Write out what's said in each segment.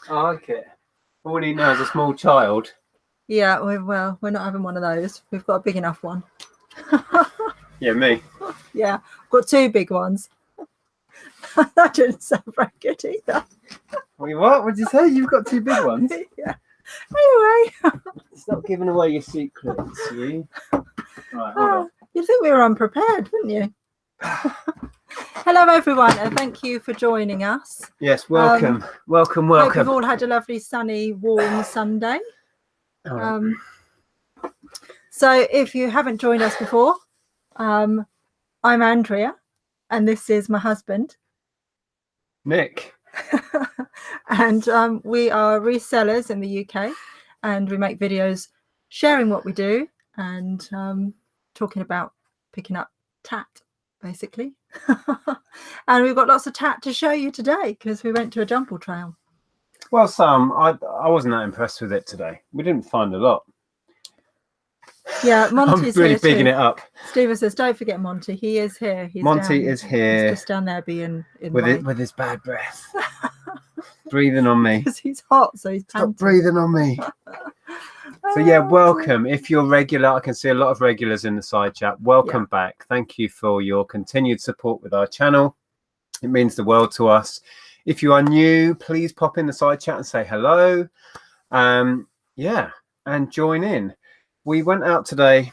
I like it. All he knows is a small child. Yeah, we're not having one of those. We've got a big enough one. Yeah, me. Yeah, got two big ones. That didn't sound very good either. Wait, what? What did you say? You've got two big ones? Yeah. Anyway. Stop giving away your secrets, you. Right, hold on. You'd think we were unprepared, wouldn't you? Hello, everyone, and thank you for joining us. Yes, welcome. Welcome. Hope you've all had a lovely, sunny, warm Sunday. So if you haven't joined us before, I'm Andrea, and this is my husband, Nick. and we are resellers in the UK, and we make videos sharing what we do and talking about picking up tat, basically. And we've got lots of tat to show you today because we went to a Jumble trail. Well, Sam, I wasn't that impressed with it today. We didn't find a lot. Yeah, Monty's I'm really here bigging too. it up. Stephen says, "Don't forget Monty. He is here. Monty is here. He's just down there being in with his bad breath, breathing on me. Because he's hot, so he's panting. Stop breathing on me. So yeah, welcome. If you're regular, I can see a lot of regulars in the side chat. Welcome back. Thank you for your continued support with our channel. It means the world to us. If you are new, please pop in the side chat and say hello. Yeah, and join in. We went out today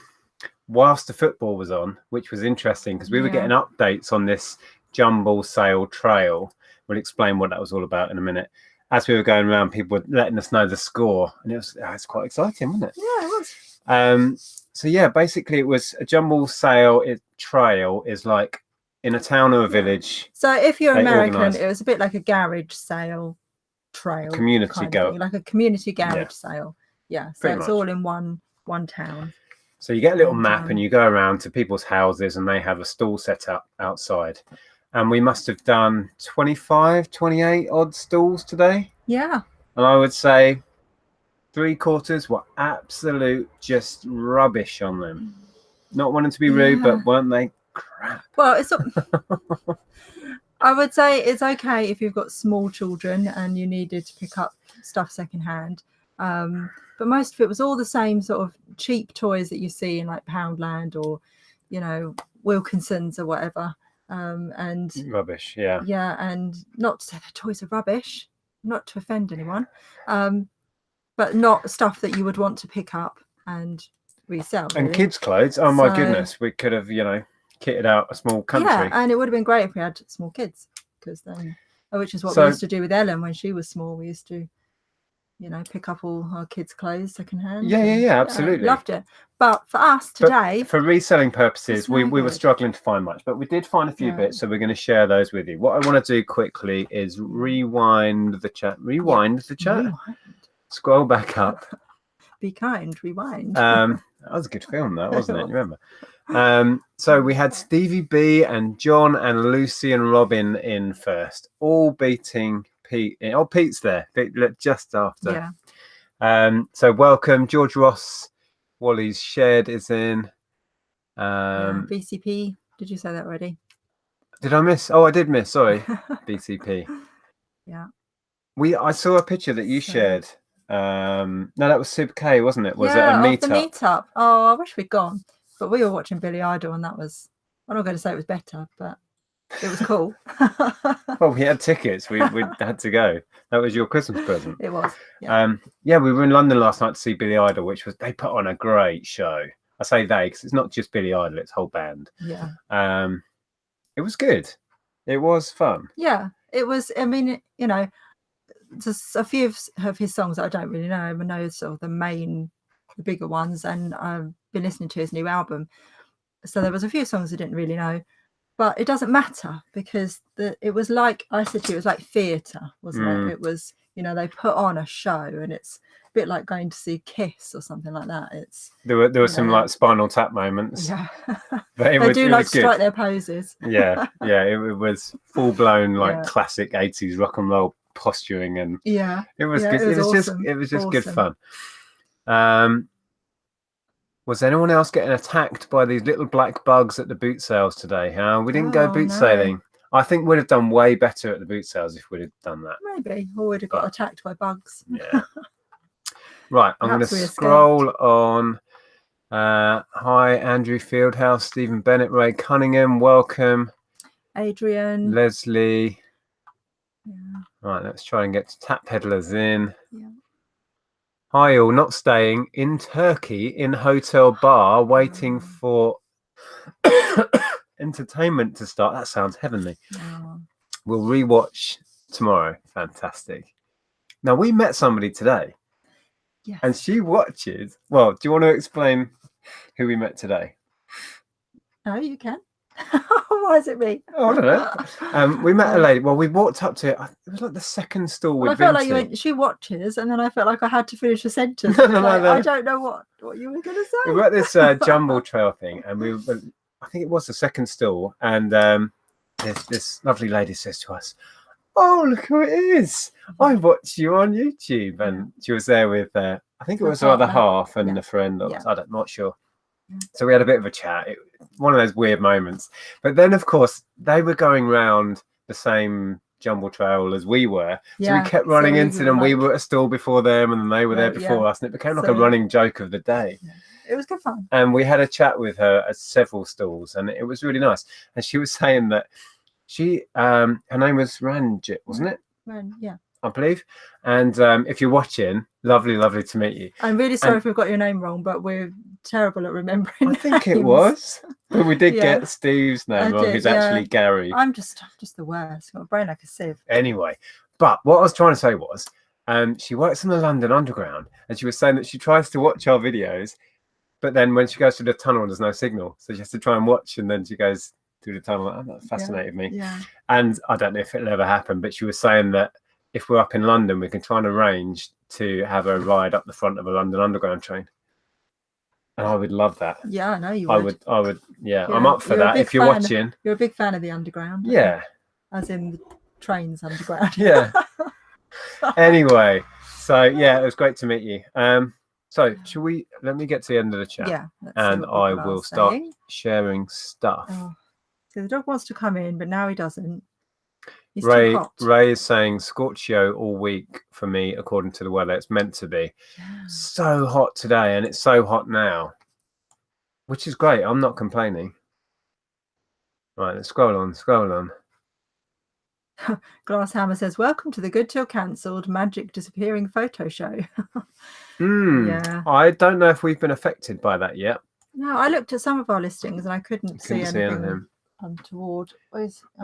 whilst the football was on, which was interesting because we were getting updates on this Jumble sale trail. We'll explain what that was all about in a minute. As we were going around, people were letting us know the score, and it's quite exciting, wasn't it? Yeah, it was. So yeah, basically it was a Jumble sale. Trail is like in a town or a village. So if you're American, it was a bit like a garage sale trail, community go, like a community garage sale. Yeah, so it's all in one town. So you get a little map and you go around to people's houses and they have a stall set up outside. And we must have done 25, 28 odd stalls today. Yeah. And I would say 3/4 were absolute just rubbish on them. Not wanting to be rude, but weren't they crap? Well, it's I would say it's okay if you've got small children and you needed to pick up stuff secondhand. But most of it was all the same sort of cheap toys that you see in like Poundland or, you know, Wilkinson's or whatever. And rubbish, yeah, and not to say the toys are rubbish, not to offend anyone, but not stuff that you would want to pick up and resell. And kids' clothes, oh my goodness, we could have, you know, kitted out a small country. Yeah, and it would have been great if we had small kids, because then, which is what we used to do with Ellen when she was small. We used to, you know, pick up all our kids' clothes secondhand. Yeah, absolutely. Loved it. But for us today, for reselling purposes, we were struggling to find much, but we did find a few bits, so we're going to share those with you. What I want to do quickly is rewind the chat. Scroll back up. Be kind, rewind. That was a good film, that wasn't it? You remember? So we had Stevie B and John and Lucy and Robin in first, all beating Pete. Oh, Pete's there just after. So welcome. George Ross, Wally's Shed is in. BCP, did you say that already? Did I miss? Oh, I did miss, sorry. BCP. Yeah, I saw a picture that you shared. No, that was Sub K, wasn't it? Was it a meetup? The meetup. Oh, I wish we'd gone, but we were watching Billy Idol, and that was, I'm not going to say it was better, but it was cool. Well, we had tickets. We had to go. That was your Christmas present. It was. Yeah, we were in London last night to see Billy Idol, which was, they put on a great show. I say they because it's not just Billy Idol; it's a whole band. Yeah. It was good. It was fun. Yeah, it was. I mean, you know, just a few of his songs I don't really know. I know sort of the bigger ones, and I've been listening to his new album. So there was a few songs I didn't really know. But it doesn't matter because it was like, I said to you, it was like theatre, wasn't it? It was, you know, they put on a show, and it's a bit like going to see Kiss or something like that. There were some like Spinal Tap moments. Yeah, but they do like to strike their poses. Yeah, it was full blown like classic 80s rock and roll posturing, and it was good. It was just good fun. Was anyone else getting attacked by these little black bugs at the boot sales today? We didn't go boot sailing. I think we'd have done way better at the boot sales if we'd have done that. Maybe, or we'd have got attacked by bugs. Yeah. Right, I'm going to Perhaps we scroll on. Hi, Andrew Fieldhouse, Stephen Bennett, Ray Cunningham, welcome. Adrian. Leslie. Yeah. Right, let's try and get Tap Peddlers in. Yeah. Hi all, not staying in Turkey in hotel bar waiting for entertainment to start. That sounds heavenly. We'll rewatch tomorrow. Fantastic. Now we met somebody today. Yes. And she watches. Well, do you want to explain who we met today? No, you can. Why is it me? Oh, I don't know. We met a lady. Well, we walked up to it. It was like the second stall with I felt like Vincy. you went, she watches, and then I felt like I had to finish a sentence. No. I don't know what you were going to say. We were at this Jumble trail thing, and I think it was the second stall, and this lovely lady says to us, "Oh, look who it is! I watch you on YouTube." And she was there with, I think it was her other half and a friend. I'm not sure. So we had a bit of a chat. One of those weird moments. But then, of course, they were going round the same Jumble trail as we were. So we kept running into them. We were at a stall before them, and then they were there before us. And it became like a running joke of the day. Yeah. It was good fun. And we had a chat with her at several stalls, and it was really nice. And she was saying that her name was Ranjit, wasn't it? Yeah. I believe. And if you're watching, lovely to meet you. I'm really sorry if we've got your name wrong, but we're terrible at remembering. I think it was, but we did get Steve's name wrong, who's actually Gary. I'm just the worst. Got a brain like a sieve. Anyway, but what I was trying to say was, she works in the London Underground, and she was saying that she tries to watch our videos, but then when she goes through the tunnel, there's no signal, so she has to try and watch, and then she goes through the tunnel. Oh, that fascinated me. Yeah. And I don't know if it'll ever happen, but she was saying that if we're up in London, we can try and arrange to have a ride up the front of a London Underground train. And I would love that. Yeah, I know you would. I would. Yeah, I'm up for that. If you're watching, you're a big fan of the Underground. Yeah. As in the trains underground. Yeah. Anyway, so yeah, it was great to meet you. So let me get to the end of the chat. Yeah. And I will start sharing stuff. Oh. So the dog wants to come in, but now he doesn't. He's Ray too hot. Ray is saying Scorchio all week for me, according to the weather. It's meant to be. Yeah. So hot today, and it's so hot now, which is great. I'm not complaining. Right, let's scroll on. Glasshammer says, "Welcome to the Good Till Cancelled Magic Disappearing Photo Show." Yeah. I don't know if we've been affected by that yet. No, I looked at some of our listings and I couldn't see anything untoward.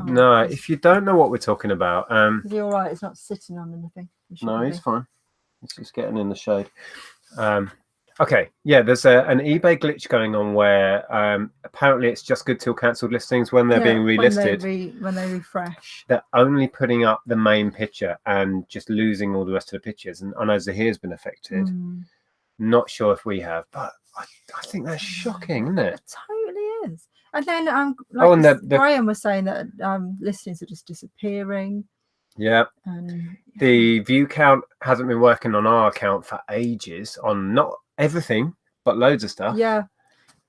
No, if you don't know what we're talking about, is he all right? It's not sitting on anything. No, he's fine. He's just getting in the shade. Okay, yeah, there's an eBay glitch going on where apparently it's just Good Till Cancelled listings when they're being relisted. When they refresh, they're only putting up the main picture and just losing all the rest of the pictures. And I know Zahir's been affected. Not sure if we have, but I think that's shocking, isn't it? It totally is. And then Graham was saying that listings are just disappearing. Yeah. The view count hasn't been working on our account for ages, on not everything, but loads of stuff. Yeah.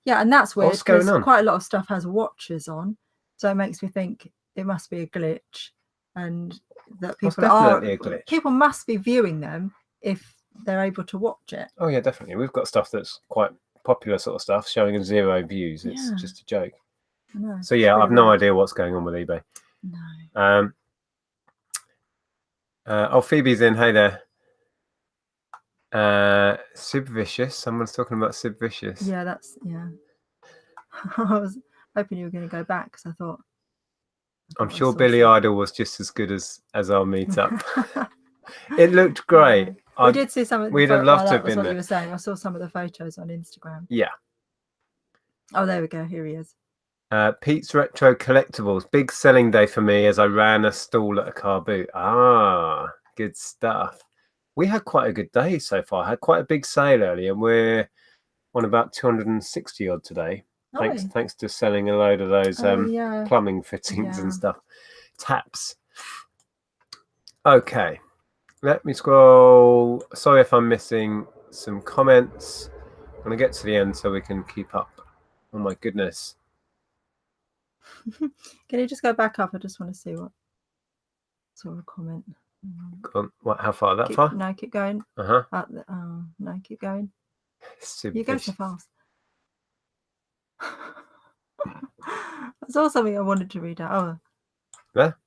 Yeah, and that's weird. What's going on? Quite a lot of stuff has watches on. So it makes me think it must be a glitch, and that people must be viewing them if they're able to watch it. Oh yeah, definitely. We've got stuff that's quite popular sort of stuff showing 0 views. It's just a joke. I know, so yeah, I've no idea what's going on with eBay. No. Phoebe's in. Hey there. Sib Vicious. Someone's talking about Sib Vicious. Yeah, that's I was hoping you were going to go back because I thought. I'm sure Billy Idol was just as good as our meetup. It looked great. We did see some of the We'd have loved to have been what there. You were saying. I saw some of the photos on Instagram. Yeah. Oh, there we go. Here he is. Pete's Retro Collectibles. Big selling day for me as I ran a stall at a car boot. Ah, good stuff. We had quite a good day so far. Had quite a big sale earlier, and we're on about 260 odd today. Thanks to selling a load of those plumbing fittings and stuff. Taps. Okay. Let me scroll. Sorry if I'm missing some comments. I'm going to get to the end so we can keep up. Oh my goodness. Can you just go back up? I just want to see what sort of comment. Go on. What? How far? That Keep, far? no, keep going. Uh-huh. No, keep going. Super You go fish. so fast. I saw something I wanted to read out. Oh, There?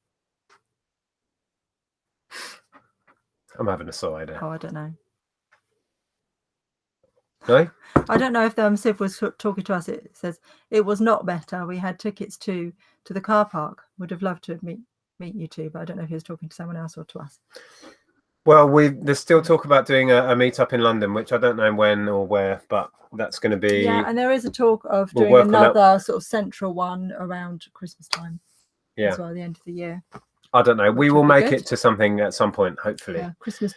I'm having a cider. I don't know. No? I don't know if Siv was talking to us. It says it was not better. We had tickets to the car park. Would have loved to meet you two, but I don't know if he was talking to someone else or to us. Well, there's still talk about doing a meet-up in London, which I don't know when or where, but that's going to be... Yeah, and there is a talk of doing another sort of central one around Christmas time as well, the end of the year. I don't know. We will make it to something at some point, hopefully. Yeah, Christmas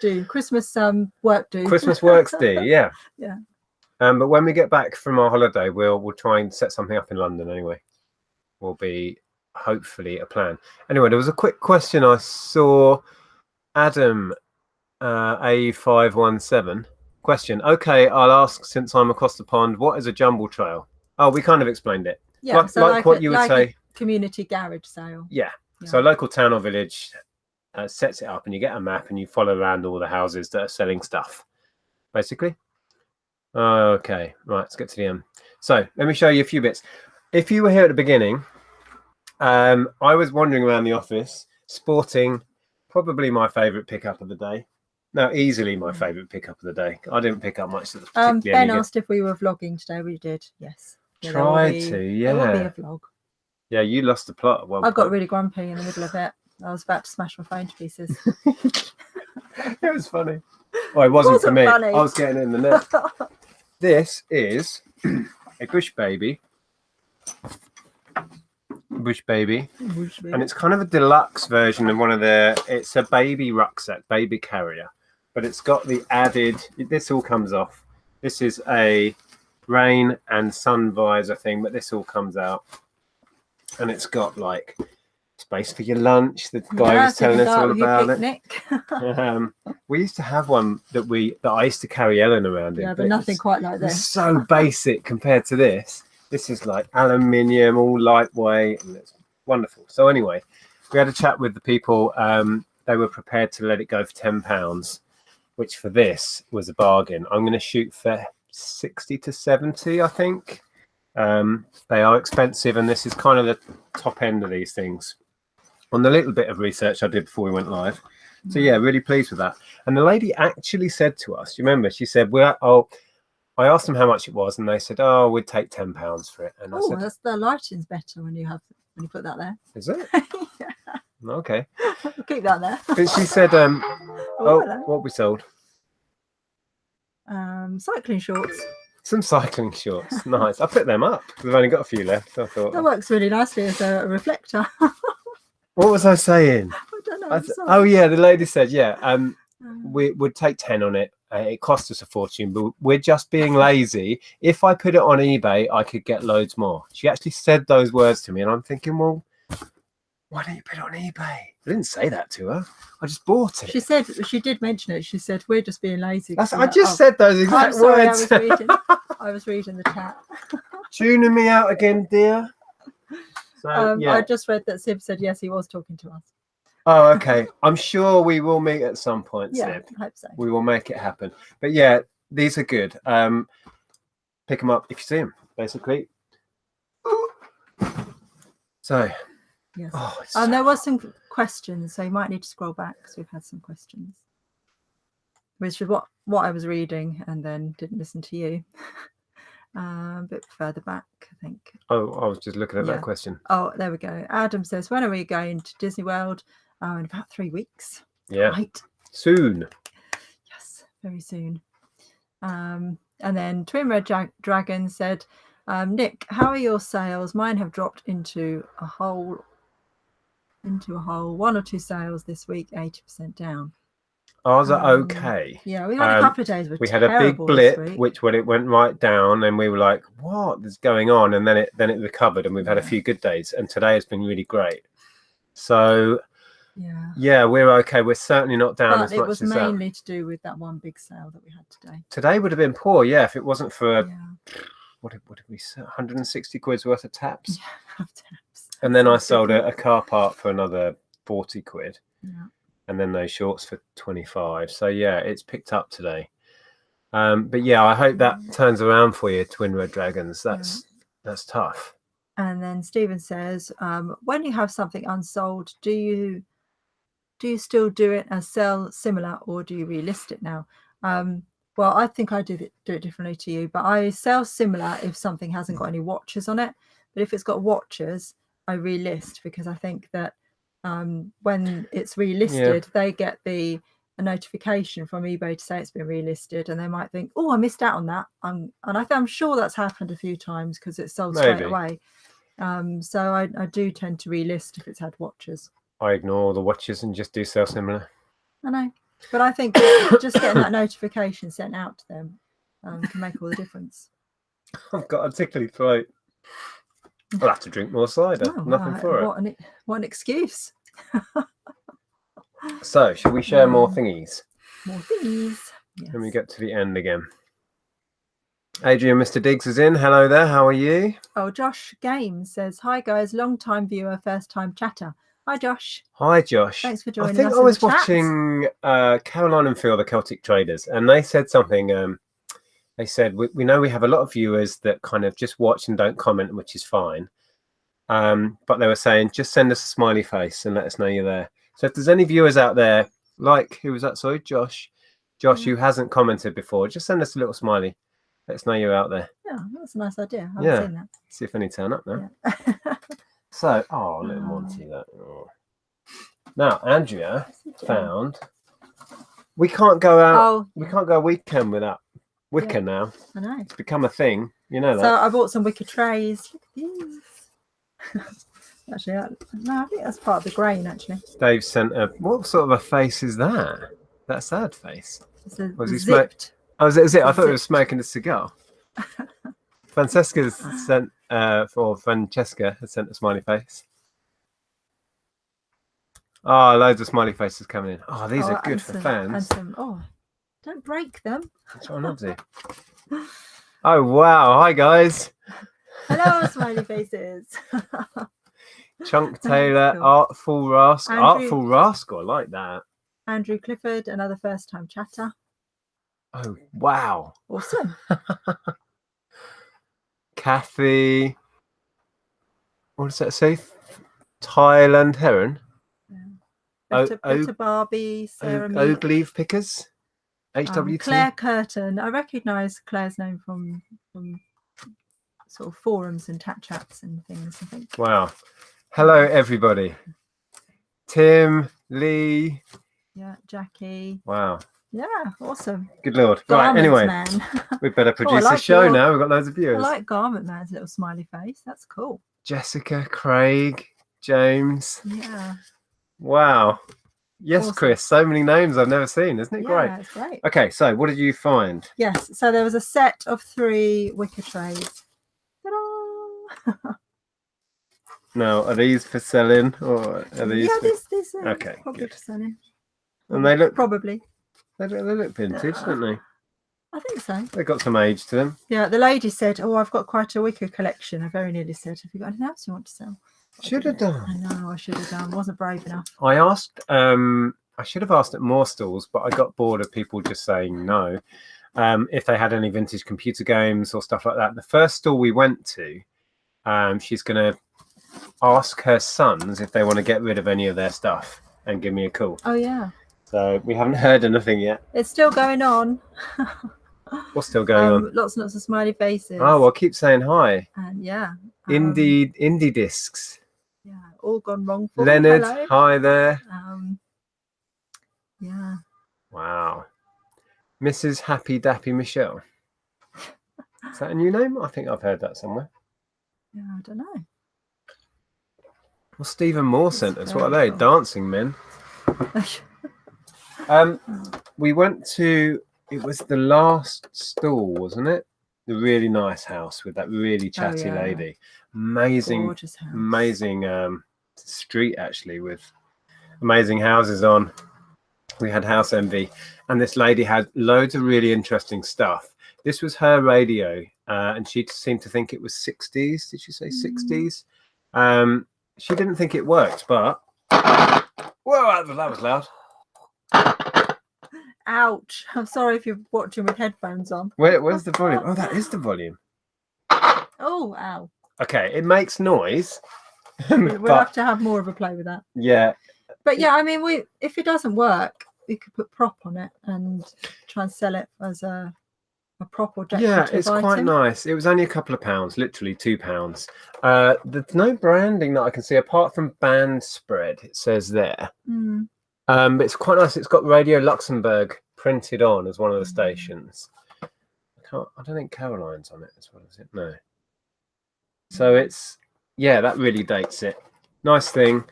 work do. Christmas works do, yeah. Yeah. But when we get back from our holiday, we'll try and set something up in London anyway. Will be hopefully a plan. Anyway, there was a quick question I saw. Adam A517 question. Okay, I'll ask since I'm across the pond. What is a jumble trail? Oh, we kind of explained it. Yeah, so like what you would say. Community garage sale. Yeah. So local town or village sets it up, and you get a map, and you follow around all the houses that are selling stuff, basically. Okay, right. Let's get to the end. So let me show you a few bits. If you were here at the beginning, I was wandering around the office, sporting probably my favourite pickup of the day. No, easily my favourite pickup of the day. I didn't pick up much of the Ben asked if we were vlogging today. We did, yes. Yeah, there will be a vlog. Yeah, you lost the plot at one point. I got really grumpy in the middle of it. I was about to smash my phone to pieces. It was funny. Well, it wasn't for me. Funny. I was getting it in the net. This is a bush baby. And it's kind of a deluxe version of one of it's a baby rucksack, baby carrier, but it's got the added, this all comes off. This is a rain and sun visor thing, but this all comes out, and it's got like space for your lunch. The guy was telling us all about it. We used to have one that I used to carry Ellen around in. Yeah, but nothing quite like this. It's so basic compared to this. This is like aluminium, all lightweight, and it's wonderful. So anyway, we had a chat with the people. They were prepared to let it go for £10, which for this was a bargain. I'm going to shoot for 60 to 70, I think. They are expensive, and this is kind of the top end of these things. On the little bit of research I did before we went live. So yeah, really pleased with that. And the lady actually said to us, you remember, she said, I asked them how much it was, and they said, "Oh, we'd take £10 for it." And I said, the lighting's better when you put that there. Is it? Yeah. Okay. We'll keep that there. But she said, what we sold? Cycling shorts. Some cycling shorts. Nice. I put them up. We've only got a few left. I thought that works really nicely as a reflector. What was I saying? I don't know. Oh yeah, the lady said, we would take 10 on it. It cost us a fortune, but we're just being lazy. If I put it on eBay, I could get loads more. She actually said those words to me, and I'm thinking, well, why don't you put it on eBay? I didn't say that to her. I just bought it. She did mention it. She said, we're just being lazy. I just said those exact words. I was reading the chat. Tuning me out again, dear. So, I just read that Sib said, yes, he was talking to us. Oh, okay. I'm sure we will meet at some point, Sib. Yeah, I hope so. We will make it happen. But yeah, these are good. Pick them up if you see them, basically. So, yes. There was some questions, so you might need to scroll back because we've had some questions. Which is what I was reading and then didn't listen to you. A bit further back, I think. Oh, I was just looking at that question. Oh, there we go. Adam says, when are we going to Disney World? In about 3 weeks. Yeah. Right. Soon. Yes, very soon. And then Twin Red Dragon said, Nick, how are your sales? Mine have dropped into a hole. 1 or 2 sales this week, 80% down. Ours are okay. Yeah, we had a couple of days. We had a big blip, which when it went right down, and we were like, "What is going on?" And then it recovered, and we've had a few good days. And today has been really great. So, yeah, we're okay. We're certainly not down as much as that. But it was mainly to do with that one big sale that we had today. Today would have been poor, yeah, if it wasn't for what did we say? 160 quid's worth of taps. Yeah, taps. And then I sold a car part for another 40 quid. Yeah. And then those shorts for 25. So yeah, it's picked up today. But yeah, I hope that turns around for you, Twin Red Dragons. That's tough. And then Stephen says, when you have something unsold, do you still do it as sell similar, or do you relist it now? Well, I think I do it differently to you, but I sell similar if something hasn't got any watches on it. But if it's got watches, I relist, because I think that when it's relisted, they get a notification from eBay to say it's been relisted, and they might think, oh, I missed out on that. And I'm sure that's happened a few times because it's sold straight away. So I do tend to relist if it's had watches. I ignore all the watches and just do sell similar. I know, but I think just getting that notification sent out to them can make all the difference. I've got a tickly throat. I'll have to drink more cider. Nothing for it. What an excuse. So, shall we share more thingies? More thingies. Yes. When we get to the end again. Adrian, Mr. Diggs is in. Hello there. How are you? Oh, Josh Games says, hi guys, long time viewer, first time chatter. Hi, Josh. Hi, Josh. Thanks for joining us. I think I was watching Caroline and Phil, the Celtic Traders, and they said something. They said, we know we have a lot of viewers that kind of just watch and don't comment, which is fine. But they were saying, just send us a smiley face and let us know you're there. So if there's any viewers out there, like, who was that? Sorry, Josh. Josh, who hasn't commented before, just send us a little smiley. Let us know you're out there. Yeah, that's a nice idea. I haven't seen that. See if any turn up now. Yeah. So, little Monty, that. Oh. Now, Andrea found we can't go out. We can't go a weekend without wicker now. I know. It's become a thing. You know that. So I bought some wicker trays. Look at these. Actually, no, I think that's part of the grain. Actually, Dave sent what sort of a face is that? That sad face. Was he zipped? Oh, is it? I thought he was smoking a cigar. Francesca sent Francesca has sent a smiley face. Oh, loads of smiley faces coming in. Oh, these are good for fans. Don't break them. That's what I'm up to. Oh wow! Hi guys. Hello, smiley faces. Chunk Taylor, cool. Artful Rascal. I like that. Andrew Clifford, another first-time chatter. Oh wow! Awesome. Kathy. What does that say? Thailand Heron. Better Barbie, Sarah Oak Leaf Pickers. HWT. Claire Curtin. I recognise Claire's name from sort of forums and chats and things, I think. Wow. Hello, everybody. Tim, Lee. Yeah, Jackie. Wow. Yeah, awesome. Good Lord. Garment right, anyway, Man. we better produce a show now. We've got loads of viewers. I like Garment Man's little smiley face. That's cool. Jessica, Craig, James. Yeah. Wow. Yes, awesome. Chris. So many names I've never seen. Isn't it great? Yeah, it's great. Okay, so what did you find? Yes, so there was a set of 3 wicker trays. Ta-da! Now, are these for selling or are these? Yeah, these are okay, probably for selling. And they look probably. They look vintage, don't they? I think so. They've got some age to them. Yeah, the lady said, "Oh, I've got quite a wicker collection." I very nearly said, "Have you got anything else you want to sell?" Should have done. I know, I should have done. Wasn't brave enough. I asked. I should have asked at more stalls, but I got bored of people just saying no. If they had any vintage computer games or stuff like that. The first stall we went to, she's going to ask her sons if they want to get rid of any of their stuff and give me a call. Oh yeah. So we haven't heard anything yet. It's still going on. What's still going on? Lots and lots of smiley faces. Oh, well, keep saying hi. And yeah. Indie discs. Yeah, all gone wrong for Leonard, hello. hi there. Yeah. Wow. Mrs. Happy Dappy Michelle. Is that a new name? I think I've heard that somewhere. Yeah, I don't know. Well, Stephen Moore sent us. What are they? Cool. Dancing men. We went to, it was the last stall, wasn't it? The really nice house with that really chatty lady. Amazing, amazing street actually with amazing houses on. We had house envy, and this lady had loads of really interesting stuff. This was her radio, and she seemed to think it was 60s. Did she say 60s? she didn't think it worked, but whoa, that was loud. Ouch! I'm sorry if you're watching with headphones on. Where's the volume? Oh, that is the volume. Oh, ow! Okay, it makes noise. We'll have to have more of a play with that. Yeah. But yeah, I mean, if it doesn't work, we could put prop on it and try and sell it as a prop or decorative Yeah, it's item. quite nice. It was only a couple of pounds, literally £2. There's no branding that I can see apart from band spread. It says there. But it's quite nice. It's got Radio Luxembourg printed on as one of the stations. I don't think Caroline's on it as well, is it? No. So it's, yeah, that really dates it. Nice thing.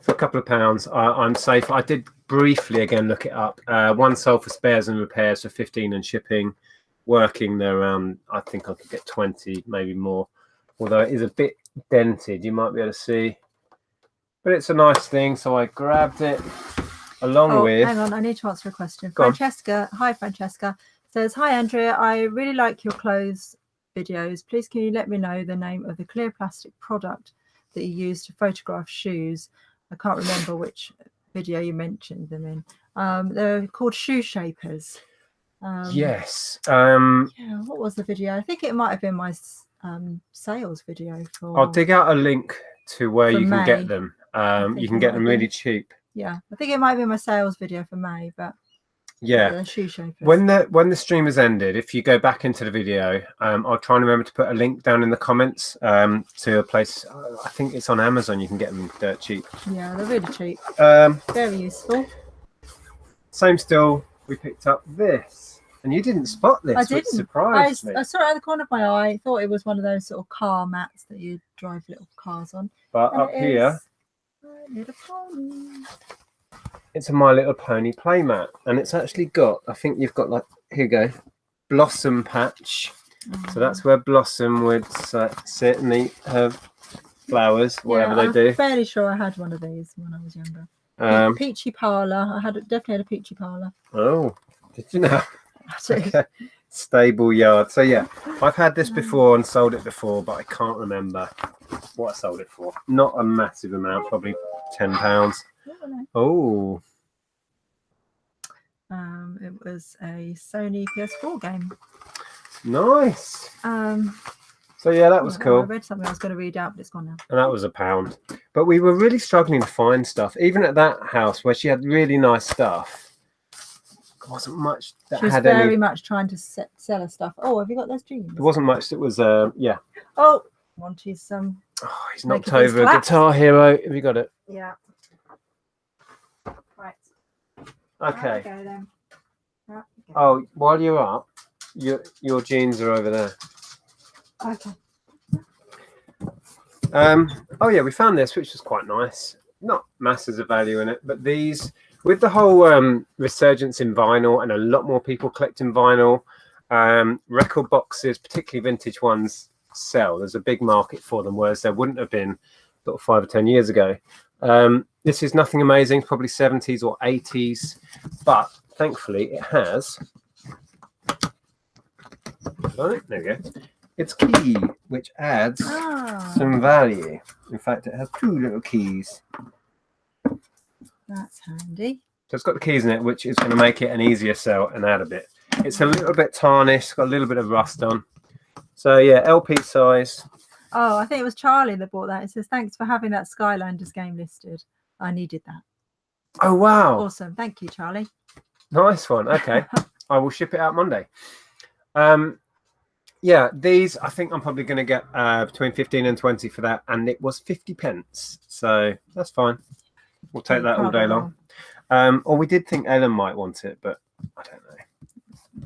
For a couple of pounds, I'm safe. I did briefly again look it up. One sold for spares and repairs for 15 and shipping. Working there around, I think I could get 20, maybe more. Although it is a bit dented, you might be able to see. But it's a nice thing, so I grabbed it along with. Hang on, I need to answer a question. Go on. Francesca, hi Francesca, says, "Hi Andrea, I really like your clothes videos. Please can you let me know the name of the clear plastic product that you use to photograph shoes? I can't remember which video you mentioned them in. They're called shoe shapers." Yes. Yeah, what was the video? I think it might have been my sales video for. I'll dig out a link to where you can May. get them. You can get them really cheap. Yeah, I think it might be my sales video for May, but yeah, the shoe shapers. When the stream has ended, if you go back into the video, I'll try and remember to put a link down in the comments to a place. I think it's on Amazon. You can get them dirt cheap. Yeah, they're really cheap. Very useful. Same still, we picked up this, and you didn't spot this. I didn't. Which surprised me. I saw it out of the corner of my eye. Thought it was one of those sort of car mats that you drive little cars on. But And up it here, is My Little Pony. it's a My Little Pony playmat, and it's actually got. I think you've got like here you go, Blossom patch. So that's where Blossom would sit and eat her flowers, whatever they do. I'm fairly sure I had one of these when I was younger. Peachy parlour. I definitely had a peachy parlour. Oh, did you know? Okay. Stable yard. So yeah, I've had this before and sold it before, but I can't remember what I sold it for. Not a massive amount, probably £10. Oh. It was a Sony PS4 game. Nice. So yeah, that was cool. I read something I was going to read out, but it's gone now. And that was £1. But we were really struggling to find stuff. Even at that house where she had really nice stuff, there wasn't much that she was had very any... much trying to sell her stuff. Oh, have you got those jeans? There wasn't much that was, yeah. Oh, Monty's Oh, he's knocked making these over a claps. Guitar Hero. Have you got it? Yeah. Right. Okay. There we go, then. Right, okay. Oh, while you're up, your jeans are over there. Okay. Oh yeah, we found this, which was quite nice. Not masses of value in it, but these, with the whole resurgence in vinyl and a lot more people collecting vinyl, record boxes, particularly vintage ones, sell. There's a big market for them, whereas there wouldn't have been sort of 5 or 10 years ago. This is nothing amazing, probably 70s or 80s, but thankfully it has. There we go. It's key, which adds some value. In fact, it has 2 little keys. That's handy. So it's got the keys in it, which is going to make it an easier sell and add a bit. It's a little bit tarnished, it's got a little bit of rust on. So yeah, LP size. Oh, I think it was Charlie that bought that. It says, "Thanks for having that Skylanders game listed. I needed that." Oh wow! Awesome, thank you, Charlie. Nice one. Okay, I will ship it out Monday. Yeah, these I think I'm probably going to get between 15 and 20 for that, and it was 50p, so that's fine. We'll take that all day long. Or we did think Ellen might want it, but I don't know.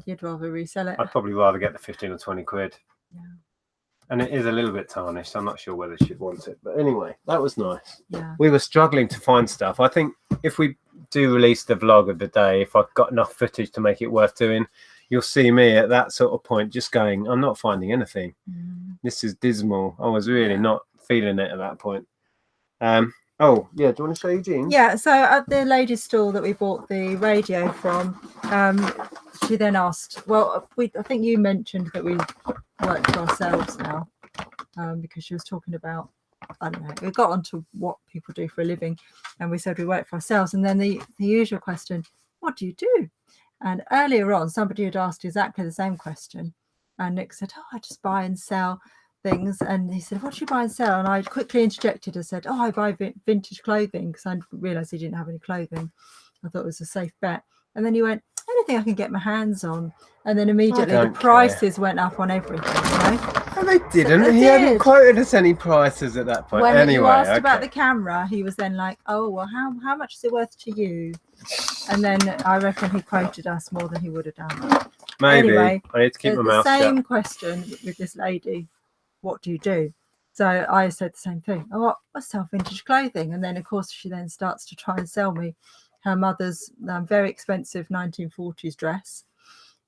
You'd rather resell it. I'd probably rather get the 15 or 20 quid. Yeah. And it is a little bit tarnished. I'm not sure whether she'd want it, but anyway, that was nice. Yeah. We were struggling to find stuff. I think if we do release the vlog of the day, if I've got enough footage to make it worth doing, you'll see me at that sort of point just going, I'm not finding anything. This is dismal. I was really not feeling it at that point. Oh, yeah. Do you want to show your jeans? Yeah, so at the ladies' stall that we bought the radio from, she then asked, well, I think you mentioned that we work for ourselves now, because she was talking about I don't know, we got onto what people do for a living, and we said we work for ourselves. And then the usual question, what do you do? And earlier on, somebody had asked exactly the same question, and Nick said, oh, I just buy and sell things. And he said, what do you buy and sell? And I quickly interjected and said, oh, I buy vintage clothing, because I realized he didn't have any clothing. I thought it was a safe bet. And then he went, anything I can get my hands on. And then immediately the prices went up on everything, And they didn't. So he hadn't quoted us any prices at that point. When anyway, you asked about the camera, he was then like, oh, well, how much is it worth to you? And then I reckon he quoted us more than he would have done. Maybe. Anyway, I need to keep my mouth shut. The same question with this lady, what do you do? So I said the same thing. Oh, I sell vintage clothing. And then, of course, she then starts to try and sell me her mother's very expensive 1940s dress.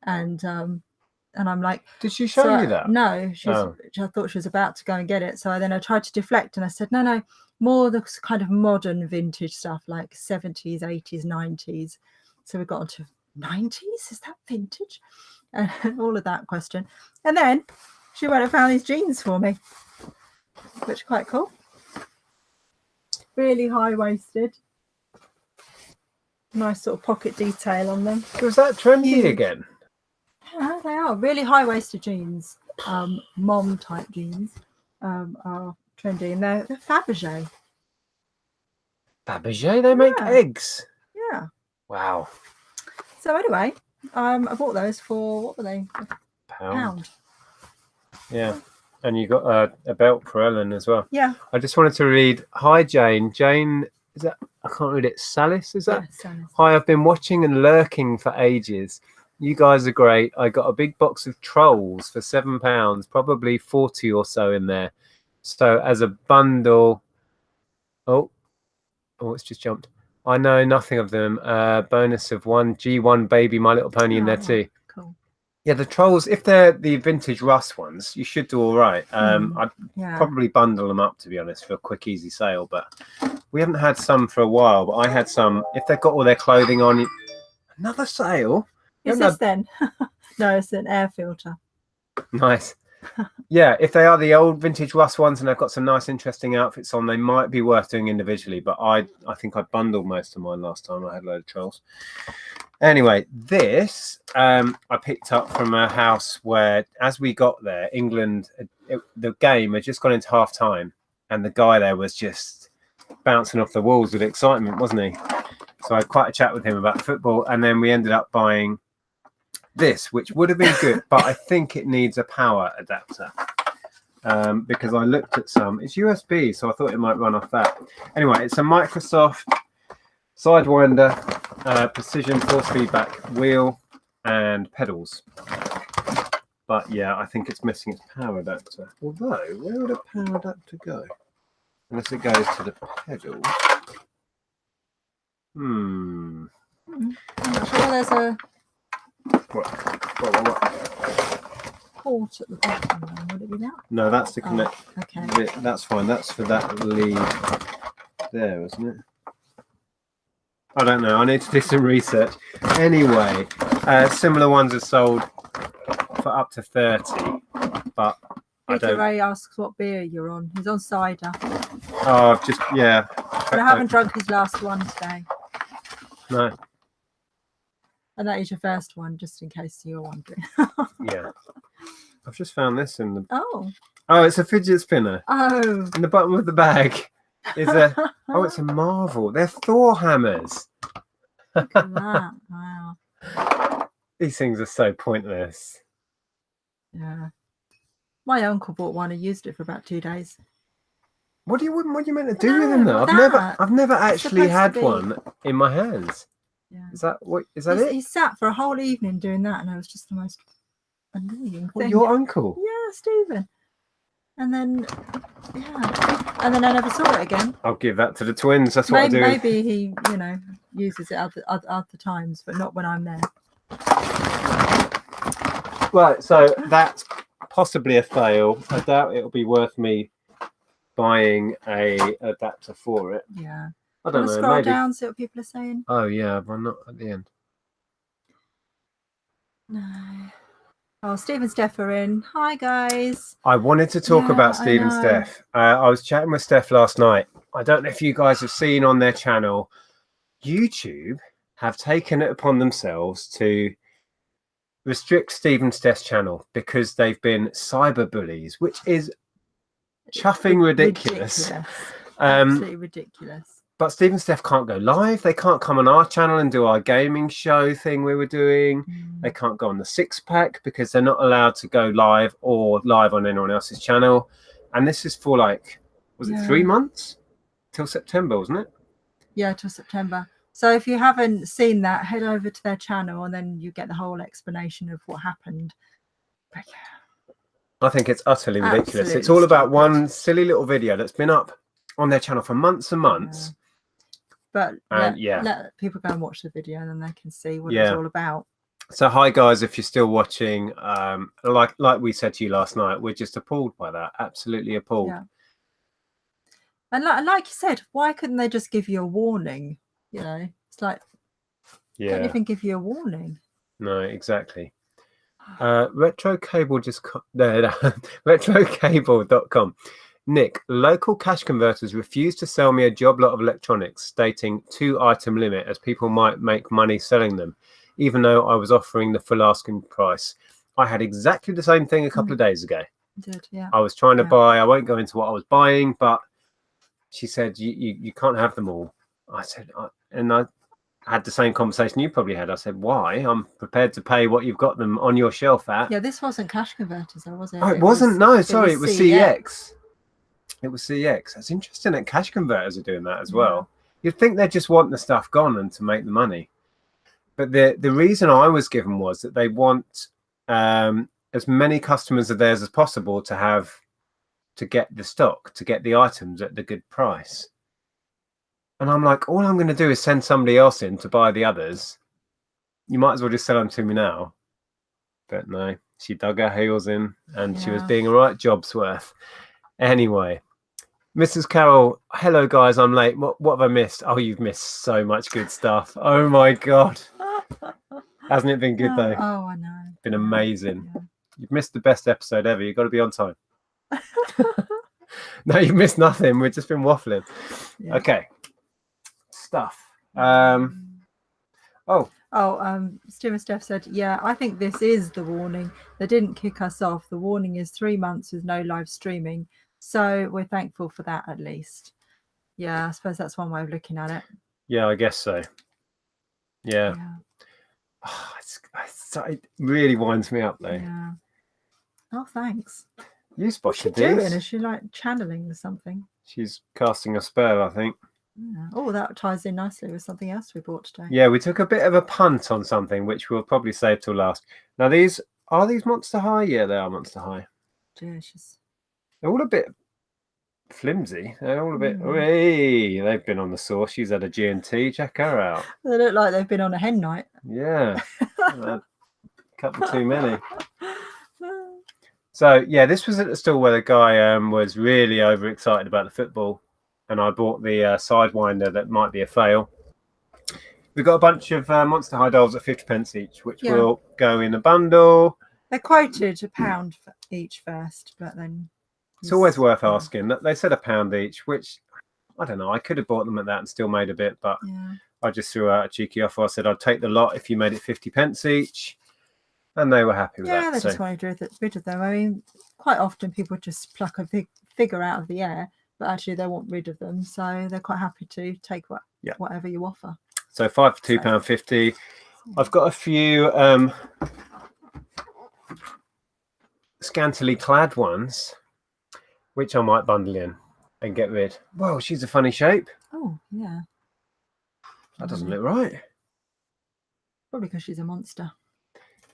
And I'm like, did she show you that? No, I thought she was about to go and get it. So I tried to deflect, and I said, no, more the kind of modern vintage stuff, like 70s, 80s, 90s. So we got onto 90s. Is that vintage? And all of that question. And then she went and found these jeans for me, which are quite cool. Really high-waisted. Nice sort of pocket detail on them. Was that trendy again? Yeah, they are really high-waisted jeans. Mom type jeans are trendy, and they're Fabergé. Fabergé, they make eggs. Yeah. Wow. So anyway, I bought those for, what were they? £1. Yeah. And you got a belt for Ellen as well. Yeah. I just wanted to read. Hi, Jane. Jane, is that? I can't read it. Salis, is that? Yeah, Salis. Hi, I've been watching and lurking for ages. You guys are great. I got a big box of trolls for £7, probably 40 or so in there. So as a bundle, oh, it's just jumped. I know nothing of them. Bonus of one G1 baby My Little Pony in there too. Cool. Yeah, the trolls, if they're the vintage Russ ones, you should do all right. I'd probably bundle them up, to be honest, for a quick, easy sale. But we haven't had some for a while. But I had some. If they've got all their clothing on, another sale. Is this then? No, it's an air filter. Nice. Yeah, if they are the old vintage Russ ones and they've got some nice, interesting outfits on, they might be worth doing individually. But I think I bundled most of mine last time. I had a load of trolls. Anyway, this I picked up from a house where, as we got there, England, the game had just gone into half time, and the guy there was just bouncing off the walls with excitement, wasn't he? So I had quite a chat with him about football, and then we ended up buying this, which would have been good, but I think it needs a power adapter because I looked at some. It's USB, so I thought it might run off that. Anyway, it's a Microsoft Sidewinder, precision force feedback wheel and pedals. But yeah, I think it's missing its power adapter. Although, where would a power adapter go? Unless it goes to the pedal. I'm not sure there's a What? port at the bottom. Would it be that? No, that's to connect. Okay. That's fine. That's for that lead there, isn't it? I don't know. I need to do some research. Anyway, similar ones are sold for up to 30, but Peter Ray asks what beer you're on. He's on cider. Oh, yeah. But I haven't drunk his last one today. No. And that is your first one, just in case you're wondering. Yeah. I've just found this in the... Oh, it's a fidget spinner. Oh. In the bottom of the bag is a... it's a Marvel. They're Thor hammers. Look at that. Wow. These things are so pointless. Yeah. My uncle bought one and used it for about 2 days. What do you meant to do with them though? I've never actually had one in my hands. Yeah. Is that it? He sat for a whole evening doing that, and it was just the most annoying thing. Your uncle? Yeah, Stephen. And then I never saw it again. I'll give that to the twins. That's what I do. Maybe he, uses it other times, but not when I'm there. Right, so that's possibly a fail. I doubt it'll be worth me buying a adapter for it. Yeah. I don't know. Scroll maybe. down, see what people are saying. Oh yeah, but not at the end. No. Oh, Steve and Steph are in. Hi, guys. I wanted to talk about I Steve and know. Steph. I was chatting with Steph last night. I don't know if you guys have seen on their channel, YouTube have taken it upon themselves to restrict Steve and Steph's channel because they've been cyber bullies, which is chuffing ridiculous. Absolutely ridiculous. But Steve and Steph can't go live. They can't come on our channel and do our gaming show thing we were doing. They can't go on the Six Pack because they're not allowed to go live or live on anyone else's channel. And this is for like, was it 3 months? Till September, wasn't it? Yeah, till September. So if you haven't seen that, head over to their channel and then you get the whole explanation of what happened. But yeah. I think it's utterly ridiculous. Absolutely it's all about one silly little video that's been up on their channel for months and months. But let people go and watch the video and then they can see what it's all about. So hi guys, if you're still watching, like we said to you last night, we're just appalled by that. Absolutely appalled. Yeah. And like you said, why couldn't they just give you a warning? You know, it's like, don't even give you a warning. No, exactly. Retro Cable retrocable.com. Nick, local cash converters refused to sell me a job lot of electronics, stating 2-item limit as people might make money selling them, even though I was offering the full asking price. I had exactly the same thing a couple of days ago. I was trying to buy, I won't go into what I was buying, but she said, you can't have them all. I said, and I had the same conversation you probably had. I said, why? I'm prepared to pay what you've got them on your shelf at. Yeah, this wasn't cash converters, though, was it? Oh, it wasn't? No, sorry, it was CEX. It was CEX. That's interesting that cash converters are doing that as well. You'd think they just want the stuff gone and to make the money. But the reason I was given was that they want as many customers of theirs as possible to get the stock, to get the items at the good price. And I'm like, all I'm going to do is send somebody else in to buy the others. You might as well just sell them to me now. But no, she dug her heels in and she was being a right job's worth. Anyway, Mrs. Carroll, hello guys, I'm late. What have I missed? Oh, you've missed so much good stuff. Oh my God. Hasn't it been good though? Oh, I know. It's been amazing. Yeah. You've missed the best episode ever. You've got to be on time. No, you've missed nothing. We've just been waffling. Yeah. Okay. Stuff. Steve and Steph said, yeah, I think this is the warning. They didn't kick us off. The warning is 3 months with no live streaming. So we're thankful for that at least. Yeah, I suppose that's one way of looking at it. Yeah, I guess so. Yeah. Oh, it really winds me up though. Yeah. Oh, thanks. You spotted this. What's she doing? Is she like channeling something? She's casting a spell, I think. Yeah. Oh, that ties in nicely with something else we bought today. Yeah, we took a bit of a punt on something, which we'll probably save till last. Now, are these Monster High? Yeah, they are Monster High. Delicious. They're all a bit flimsy. They're all a bit. Hey, they've been on the sauce. She's had a G&T. Check her out. They look like they've been on a hen night. Yeah, a couple too many. So yeah, this was at the store where the guy was really overexcited about the football, and I bought the Sidewinder that might be a fail. We've got a bunch of Monster High dolls at 50p each, which will go in a bundle. They're quoted £1 for each first, but then it's always worth asking. They said £1 each, which I don't know. I could have bought them at that and still made a bit, but I just threw out a cheeky offer. I said I'd take the lot if you made it 50p each, and they were happy with that. Yeah, they just wanted rid of them. I mean, quite often people just pluck a figure out of the air, but actually they want rid of them, so they're quite happy to take whatever you offer. So 5 for £2.50. I've got a few scantily clad ones, which I might bundle in and get rid. Whoa, she's a funny shape. Oh, yeah. That doesn't look right. Probably because she's a monster.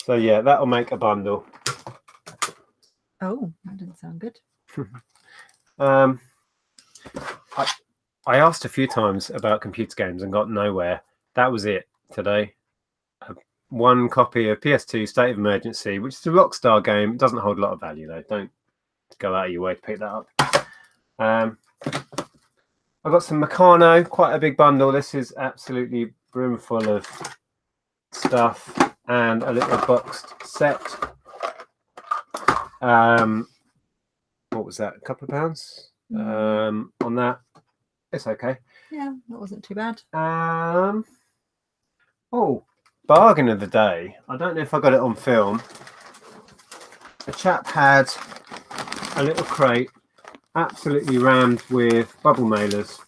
So yeah, that'll make a bundle. Oh, that didn't sound good. I asked a few times about computer games and got nowhere. That was it today. One copy of PS2 State of Emergency, which is a Rockstar game. It doesn't hold a lot of value though. Don't go out of your way to pick that up. I got some Meccano, quite a big bundle. This is absolutely brimful of stuff, and a little boxed set What was that? A couple of pounds on that. It's okay. Yeah, that wasn't too bad. Oh, bargain of the day. I don't know if I got it on film. A chap had a little crate absolutely rammed with bubble mailers,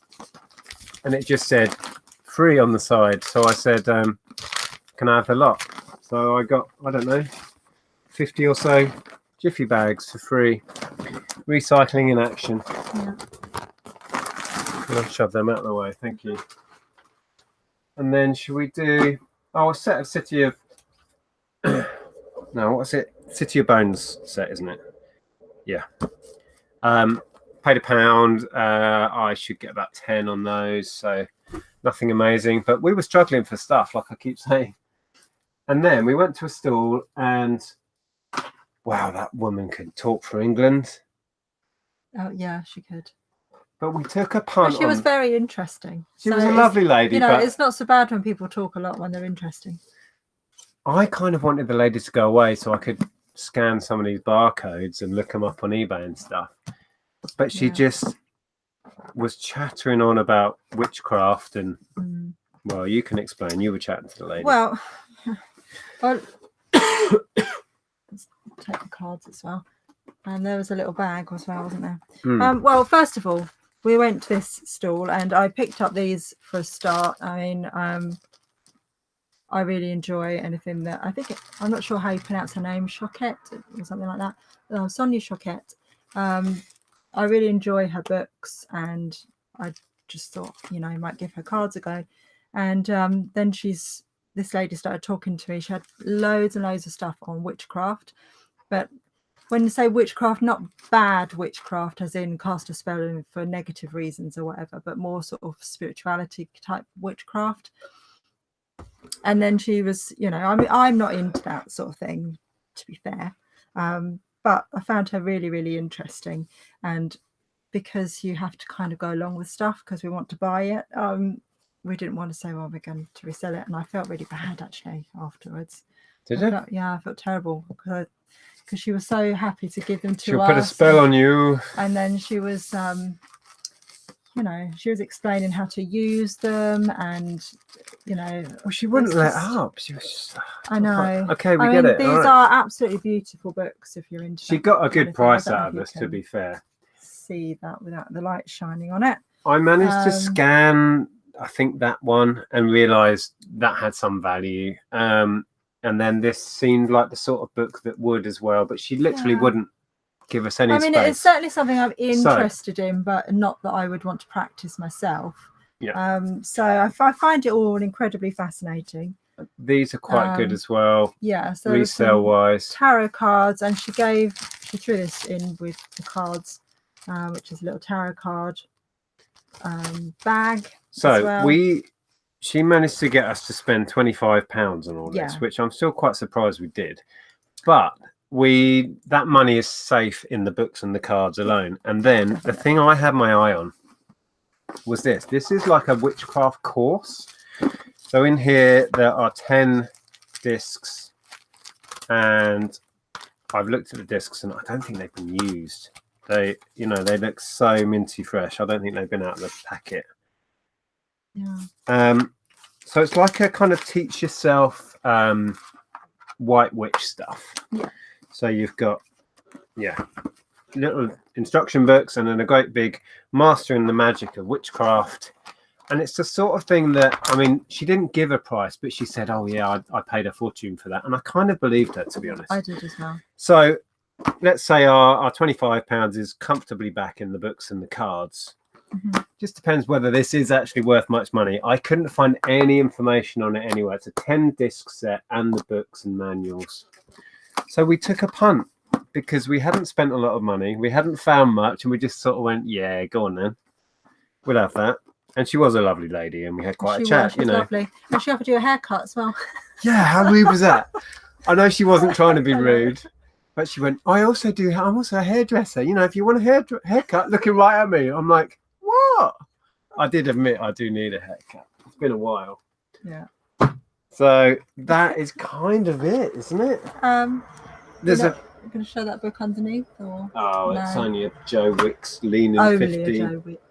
and it just said free on the side. So I said, can I have a lot? So I got, I don't know, 50 or so Jiffy bags for free. Recycling in action. Yeah. I'll shove them out of the way, thank you. And then should we do a set of City of no, what's it? City of Bones set, isn't it? Yeah. Paid £1. I should get about 10 on those, so nothing amazing. But we were struggling for stuff, like I keep saying. And then we went to a stall, and wow, that woman could talk for England. Oh yeah, she could. But we took a punt. But she was very interesting. She was a lovely lady. You know, but it's not so bad when people talk a lot when they're interesting. I kind of wanted the lady to go away so I could scan some of these barcodes and look them up on eBay and stuff. But she just was chattering on about witchcraft and, well, you can explain. You were chatting to the lady. Well, let's take the cards as well. And there was a little bag as well, wasn't there? Well, first of all, we went to this stall and I picked up these for a start. I mean, I really enjoy anything that I'm not sure how you pronounce her name, Choquette or something like that. Sonia Choquette. I really enjoy her books, and I just thought, you know, I might give her cards a go. And then this lady started talking to me. She had loads and loads of stuff on witchcraft, but when you say witchcraft, not bad witchcraft as in cast a spell for negative reasons or whatever, but more sort of spirituality type witchcraft. And then she was, you know, I mean, I'm not into that sort of thing, to be fair. But I found her really, really interesting. And because you have to kind of go along with stuff because we want to buy it, we didn't want to say, well, we're going to resell it. And I felt really bad, actually, afterwards. Did you? I felt terrible because she was so happy to give them to us. She'll put a spell on you. And then she was, you know, she was explaining how to use them, and, you know. Well, she wouldn't let up. She was just, I know. Okay, we get it. These are absolutely beautiful books if you're into. She got a good price out of us, to be fair. See that without the light shining on it. I managed to scan, I think, that one and realised that had some value. And then this seemed like the sort of book that would as well, but she literally wouldn't give us any space. It's certainly something I'm interested in, but not that I would want to practice myself. Yeah. So I find it all incredibly fascinating. These are quite good as well. Yeah. So resale wise, tarot cards, and she threw this in with the cards, which is a little tarot card bag. So she managed to get us to spend £25 on all this, which I'm still quite surprised we did. But that money is safe in the books and the cards alone. And then the thing I had my eye on was this. This is like a witchcraft course. So in here there are 10 discs, and I've looked at the discs and I don't think they've been used. They look so minty fresh. I don't think they've been out of the packet. Yeah. So it's like a kind of teach yourself white witch stuff. Yeah. So you've got little instruction books and then a great big mastering the magic of witchcraft. And it's the sort of thing that, I mean, she didn't give a price, but she said, oh yeah, I paid a fortune for that. And I kind of believed her, to be honest. I did as well. So let's say our £25 is comfortably back in the books and the cards. Just depends whether this is actually worth much money. I couldn't find any information on it anywhere. It's a 10 disc set and the books and manuals. So we took a punt because we hadn't spent a lot of money. We hadn't found much, and we just sort of went, yeah, go on then. We'll have that. And she was a lovely lady, and we had quite a chat. She was lovely. And she offered you a haircut as well. Yeah, how rude was that? I know she wasn't trying to be rude, but she went, I'm also a hairdresser. You know, if you want a haircut, looking right at me. I'm like, what? I did admit I do need a haircut. It's been a while. Yeah. So that is kind of it, isn't it? going to show that book underneath, or Oh, no? it's only a Joe Wicks leaning Only 50. a Joe Wick.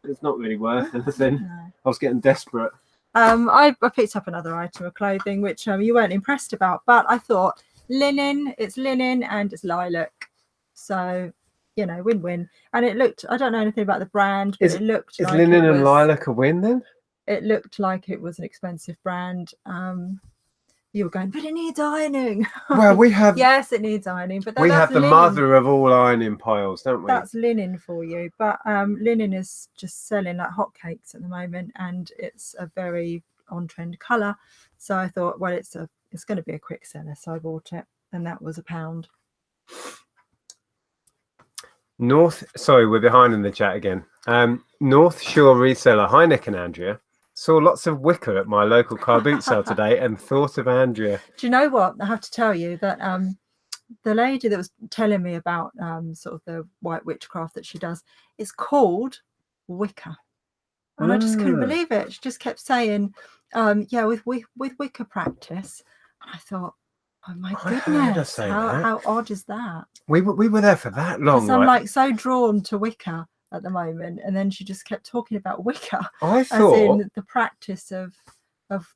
It's not really worth anything. No. I was getting desperate. I picked up another item of clothing which you weren't impressed about, but I thought linen. It's linen and it's lilac, so you know, win-win. And it looked. I don't know anything about the brand, but it looked. Is like linen it and was, lilac a win then? It looked like it was an expensive brand. You were going, but it needs ironing. Well, we have. Yes, it needs ironing, but We have the linen. mother of all ironing piles, don't we? That's linen for you, but linen is just selling like hotcakes at the moment, and it's a very on-trend colour. So I thought, well, it's going to be a quick seller, so I bought it, and that was £1. Sorry, we're behind in the chat again. North Shore reseller, hi Nic and Andrea. Saw lots of wicker at my local car boot sale today and thought of Andrea. Do you know what? I have to tell you that the lady that was telling me about sort of the white witchcraft that she does, it's called wicker. And I just couldn't believe it. She just kept saying, yeah, with wicker practice. And I thought, oh my goodness, how odd is that? We were there for that long. I'm like so drawn to Wicca at the moment, and then she just kept talking about Wicca. I thought, as in the practice of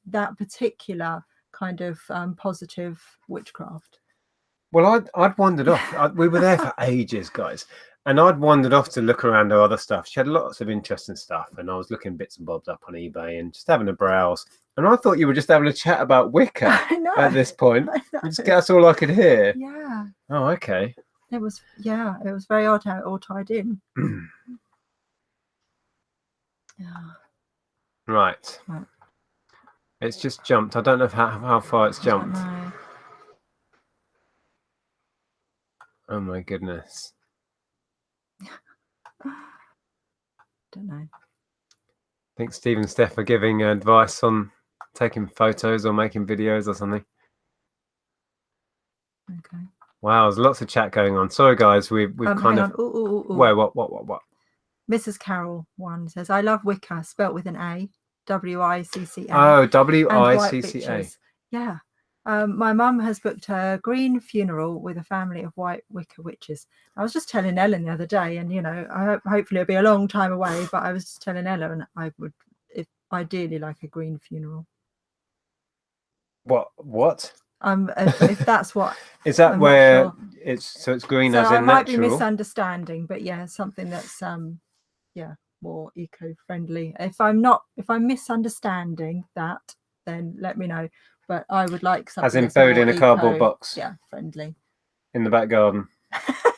that particular kind of positive witchcraft. Well, I'd wandered off. We were there for ages, guys, and I'd wandered off to look around her other stuff. She had lots of interesting stuff, and I was looking bits and bobs up on eBay and just having a browse. And I thought you were just having a chat about Wicca at this point. That's all I could hear. Yeah. Oh, okay. It was very odd how it all tied in. Yeah. Right. It's just jumped. I don't know how far it's jumped. Oh my goodness. Don't know. I think Steve and Steph are giving advice on taking photos or making videos or something. Okay. Wow, there's lots of chat going on. Sorry, guys, we've kind of. Ooh. Wait, what? Mrs. Carroll one says, "I love Wicca, spelt with an A, WICCA." Oh, WICCA. Yeah. My mum has booked a green funeral with a family of white Wicca witches. I was just telling Ellen the other day, and you know, hopefully it'll be a long time away, but I was just telling Ellen I would, if ideally, like a green funeral. What? If that's what is that I'm where sure. it's green so as in I might natural? be misunderstanding, but yeah, something that's more eco-friendly. If I'm misunderstanding that, then let me know. But I would like something as in buried in a cardboard box. Yeah, friendly. In the back garden.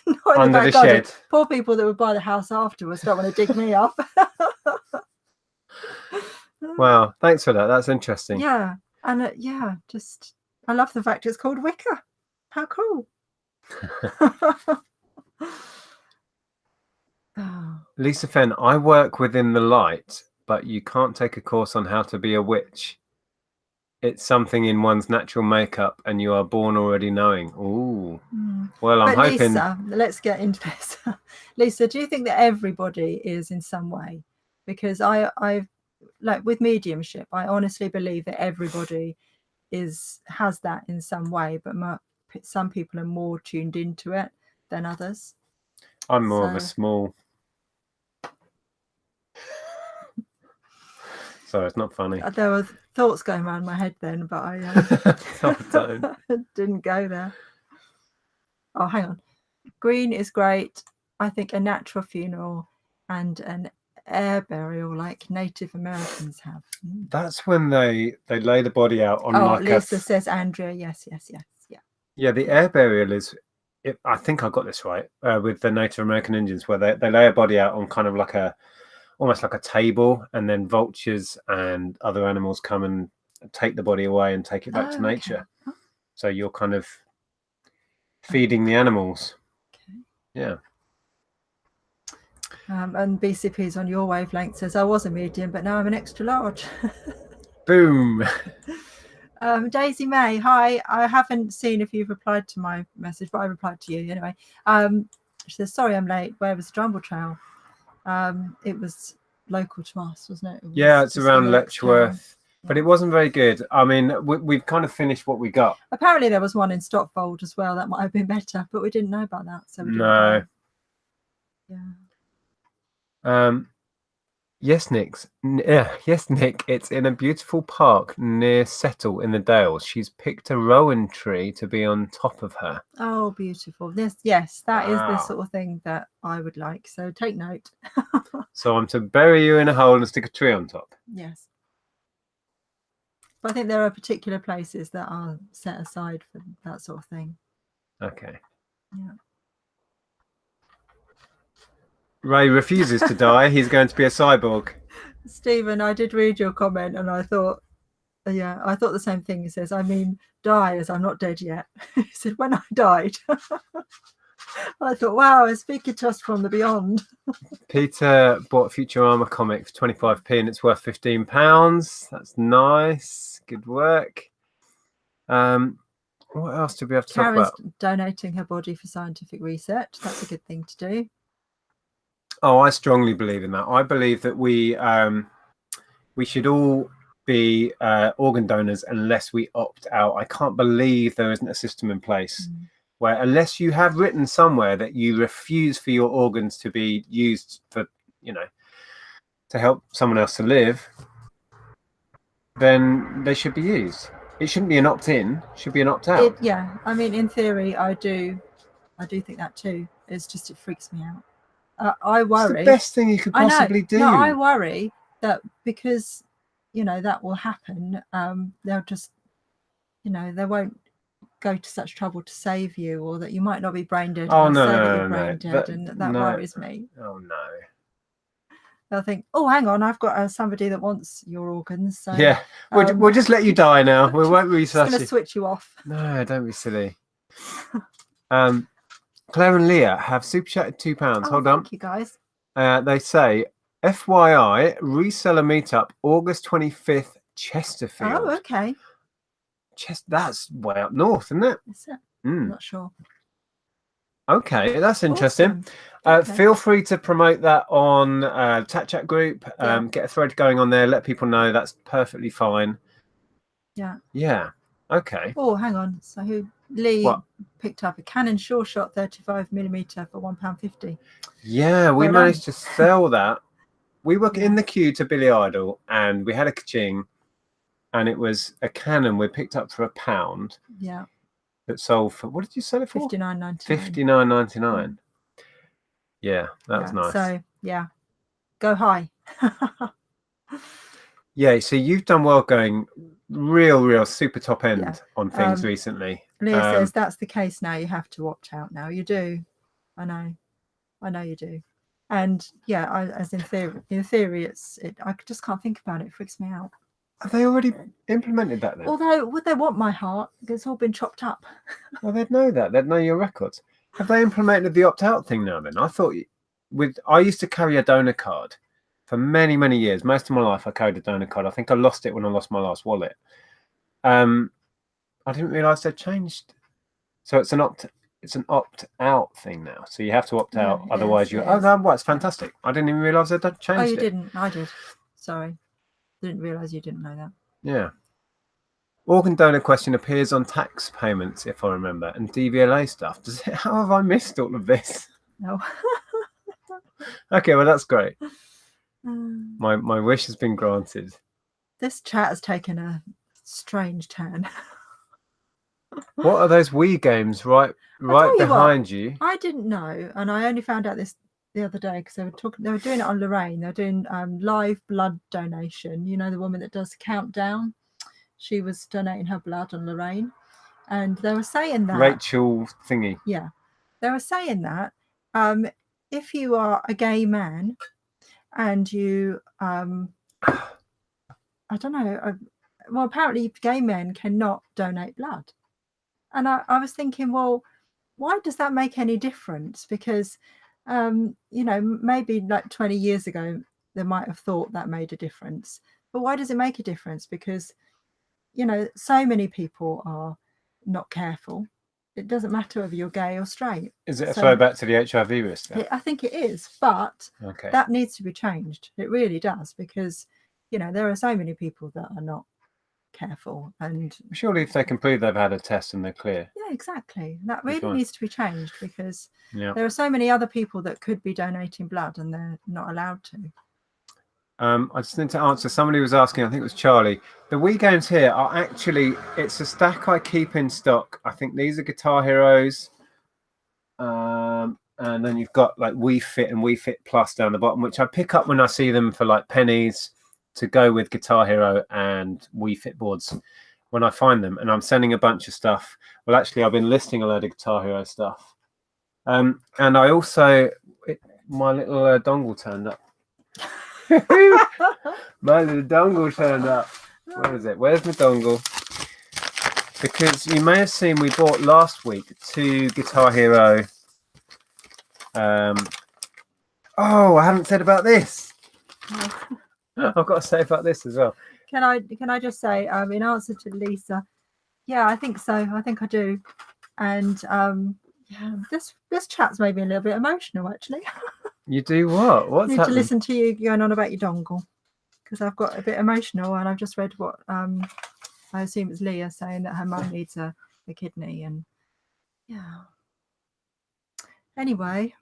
Not in under the the back garden. shed. Poor people that would buy the house afterwards don't want to dig me up. Wow, thanks for that. That's interesting. Yeah, and I love the fact it's called Wicca. How cool. Lisa Fenn, I work within the light, but you can't take a course on how to be a witch. It's something in one's natural makeup, and you are born already knowing. Ooh. Well, I'm hoping. Lisa, let's get into this. Lisa, do you think that everybody is in some way? Because I've like with mediumship, I honestly believe that everybody has that in some way, but some people are more tuned into it than others. I'm more of a small. So it's not funny. There were thoughts going around my head then, but I didn't go there. Oh, hang on. Green is great. I think a natural funeral and an air burial like Native Americans have. That's when they lay the body out on like Lisa says, Andrea, yes. Yeah, the air burial is, I think I got this right, with the Native American Indians, where they lay a body out on kind of like almost like a table, and then vultures and other animals come and take the body away and take it back to nature. Okay. So you're kind of feeding the animals. Okay. Yeah. And BCP's on your wavelength says, I was a medium, but now I'm an extra large. Boom. Daisy May, hi. I haven't seen if you've replied to my message, but I replied to you anyway. She says, sorry I'm late. Where was the Jumble Trail? It was local to us, wasn't it? Yeah, it's around Letchworth. But it wasn't very good. I mean, we've kind of finished what we got. Apparently there was one in Stockfold as well that might have been better, but we didn't know about that, so we didn't No. go. Yeah. Yes, Nick. Yes, Nick. It's in a beautiful park near Settle in the Dales. She's picked a rowan tree to be on top of her. Oh, beautiful. Yes, that is the Wow. sort of thing that I would like. So take note. So I'm to bury you in a hole and stick a tree on top. Yes. But I think there are particular places that are set aside for that sort of thing. Okay. Yeah. Ray refuses to die. He's going to be a cyborg. Stephen, I did read your comment and I thought, I thought the same thing. He says, I mean, die as I'm not dead yet. He said, when I died. I thought, wow, it's speaking to us from the beyond. Peter bought Futurama comic for 25p and it's worth £15. That's nice. Good work. What else do we have to talk about? Karen's donating her body for scientific research. That's a good thing to do. Oh, I strongly believe in that. I believe that we should all be organ donors unless we opt out. I can't believe there isn't a system in place where, unless you have written somewhere that you refuse for your organs to be used for, to help someone else to live, then they should be used. It shouldn't be an opt-in. It should be an opt-out. Yeah, I mean, in theory, I do think that too. It's just, it freaks me out. I worry. It's the best thing you could possibly do. No, I worry that because, that will happen, they'll just, they won't go to such trouble to save you, or that you might not be brain dead. Oh, no, that you're brain dead, and that worries me. Oh, no. They'll think, oh, hang on, I've got somebody that wants your organs. So, yeah, we'll just let you die now. We won't research I'm going to switch you off. No, don't be silly. Claire and Leah have super chatted £2. Hold on. Thank you, guys. They say, FYI, reseller meetup, August 25th, Chesterfield. Oh, okay. That's way up north, isn't it? Is it? I'm not sure. Okay, that's interesting. Awesome. Okay. Feel free to promote that on Chat group. Get a thread going on there. Let people know. That's perfectly fine. Yeah. Yeah. Okay. Oh, hang on. So Lee picked up a Canon Sure Shot 35mm for £1.50. Yeah, we managed to sell that. We were in the queue to Billy Idol, and we had a ka-ching, and it was a Canon we picked up for £1. Yeah. That sold for, what did you sell it for? $59.99. $59.99. Yeah, that was nice. So yeah, go high. Yeah, so you've done well going real super top end on things recently. Leah says that's the case now. You have to opt out now. You do. I know you do. And yeah, as in theory, I just can't think about it. It freaks me out. Have they already implemented that then? Although, would they want my heart? It's all been chopped up. Well, they'd know that. They'd know your records. Have they implemented the opt-out thing now then? I thought I used to carry a donor card for many years. Most of my life I carried a donor card. I think I lost it when I lost my last wallet. I didn't realise they'd changed. So it's an opt-out thing now. So you have to opt out, otherwise you're... Oh, no, well, it's fantastic. I didn't even realise they'd changed it. Oh, you didn't? I did. Sorry. Didn't realise you didn't know that. Yeah. Organ donor question appears on tax payments, if I remember, and DVLA stuff. How have I missed all of this? No. Okay, well, that's great. My wish has been granted. This chat has taken a strange turn. What are those Wii games right behind you? I didn't know, and I only found out this the other day because they were doing it on Lorraine. They're doing live blood donation. You know, the woman that does the countdown. She was donating her blood on Lorraine, and they were saying that Rachel thingy. Yeah, they were saying that if you are a gay man and you I don't know, well, apparently gay men cannot donate blood, and I was thinking, well, why does that make any difference? Because maybe like 20 years ago they might have thought that made a difference, but why does it make a difference? Because so many people are not careful. It doesn't matter whether you're gay or straight. Is it a throwback to the HIV risk? I think it is, but that needs to be changed. It really does, because there are so many people that are not careful. And surely if they can prove they've had a test and they're clear. yeah, exactly. That really fine. needs to be changed, because Yeah. there are so many other people that could be donating blood and they're not allowed to. I just need to answer. Somebody was asking, I think it was Charlie. The Wii games here are actually, it's a stack I keep in stock. I think these are Guitar Heroes. And then you've got like Wii Fit and Wii Fit Plus down the bottom, which I pick up when I see them for like pennies to go with Guitar Hero and Wii Fit boards when I find them. And I'm sending a bunch of stuff. Well, actually, I've been listing a load of Guitar Hero stuff. And I also, my little dongle turned up. My little dongle turned up. Where is it? Where's my dongle? Because you may have seen we bought last week 2 Guitar Hero. Oh, I haven't said about this. I've got to say about this as well. Can I just say, in answer to Lisa, yeah, I think so. I think I do. And yeah, this chat's made me a little bit emotional, actually. You do what? What's I need happening? to listen to you going on about your dongle, because I've got a bit emotional, and I've just read what I assume it's Leah saying that her mum needs a kidney, and yeah. Anyway,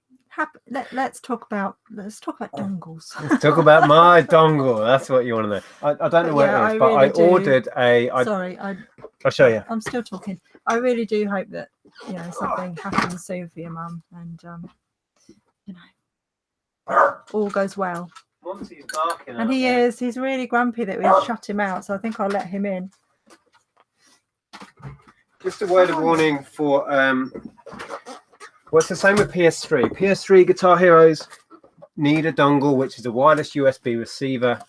let's talk about dongles. Let's talk about my dongle. That's what you want to know. I don't know where it is, but I ordered a. Sorry, I'll show you. I'm still talking. I really do hope that something happens soon for your mum, and all goes well. Monty's barking. And he is. He's really grumpy that we shut him out, so I think I'll let him in. Just a word of warning for well, it's the same with PS3. PS3 Guitar Heroes need a dongle, which is a wireless USB receiver.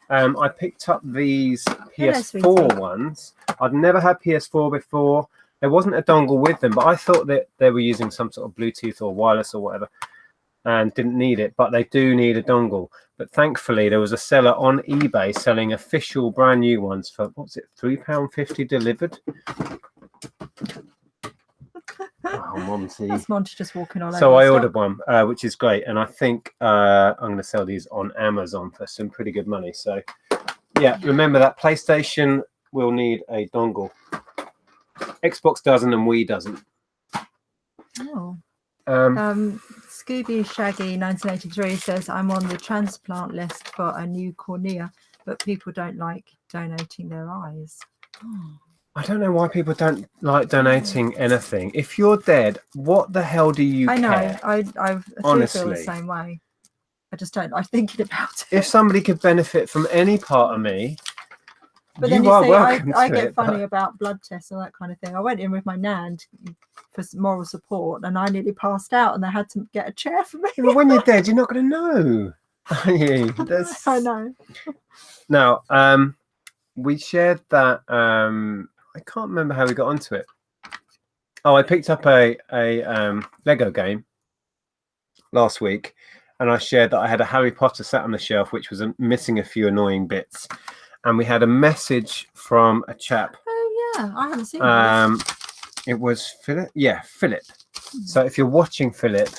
I picked up these PS4 ones. I'd never had PS4 before. There wasn't a dongle with them, but I thought that they were using some sort of Bluetooth or wireless or whatever, and didn't need it, but they do need a dongle. But thankfully, there was a seller on eBay selling official brand new ones for, what's it, £3.50 delivered? Oh, Monty. That's Monty just walking all over. So I ordered one, which is great. And I think I'm going to sell these on Amazon for some pretty good money. So, yeah, remember that PlayStation will need a dongle. Xbox doesn't and Wii doesn't. Oh. Scooby Shaggy 1983 says, I'm on the transplant list for a new cornea, but people don't like donating their eyes. Oh. I don't know why people don't like donating anything. If you're dead, what the hell do you care? I know. I honestly feel the same way. I just don't like thinking about it. If somebody could benefit from any part of me, but you then you are see, welcome I to get it, funny but... about blood tests and that kind of thing. I went in with my nan for moral support, and I nearly passed out, and they had to get a chair for me. But when you're dead, you're not going to know, are you? I know. Now, we shared that. I can't remember how we got onto it. Oh, I picked up a Lego game last week, and I shared that I had a Harry Potter sat on the shelf, which was missing a few annoying bits. And we had a message from a chap. Oh yeah, I haven't seen this. It was Philip. Yeah, Philip. So if you're watching Philip,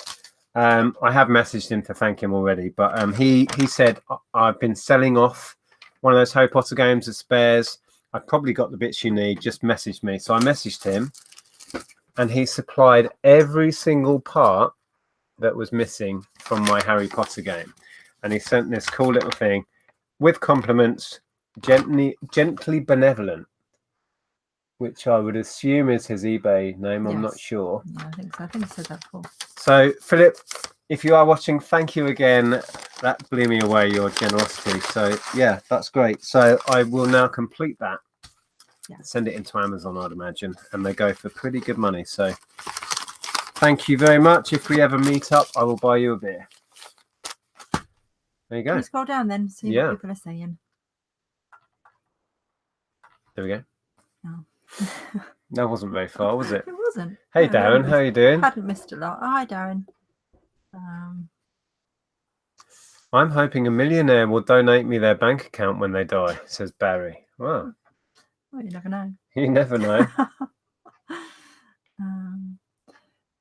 I have messaged him to thank him already. But he said, I've been selling off one of those Harry Potter games as spares. I've probably got the bits you need. Just message me. So I messaged him, and he supplied every single part that was missing from my Harry Potter game. And he sent this cool little thing with compliments, gently benevolent, which I would assume is his eBay name. I'm not sure. Yeah, I think so. I think I said that before. So, Philip, if you are watching, thank you again. That blew me away, your generosity. So, yeah, that's great. So I will now complete that. Yeah. Send it into Amazon, I'd imagine. And they go for pretty good money. So thank you very much. If we ever meet up, I will buy you a beer. There you go. Can you scroll down then, see what people are saying. There we go. Oh. That wasn't very far, was it? It wasn't. Hey, no, Darren, how are you doing? Hadn't missed a lot. Oh, hi, Darren. I'm hoping a millionaire will donate me their bank account when they die, says Barry. Wow. Well, you never know. You never know.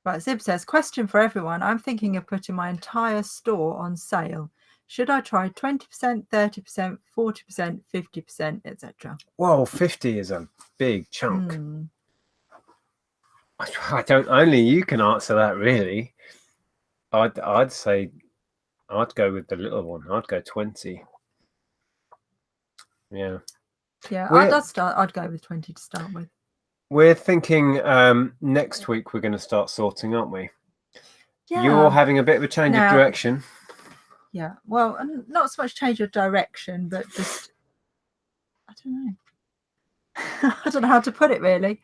Right, Zib says, question for everyone. I'm thinking of putting my entire store on sale. Should I try 20%, 30%, 40%, 50%, etc.? Well, 50 is a big chunk. Hmm. I don't. Only you can answer that, really. I'd say I'd go with the little one. I'd go 20. Yeah. Yeah, I'd go with 20 to start with. We're thinking next week we're going to start sorting, aren't we? Yeah. You're having a bit of a change of direction. Yeah. Well, not so much change of direction, but just, I don't know. I don't know how to put it, really.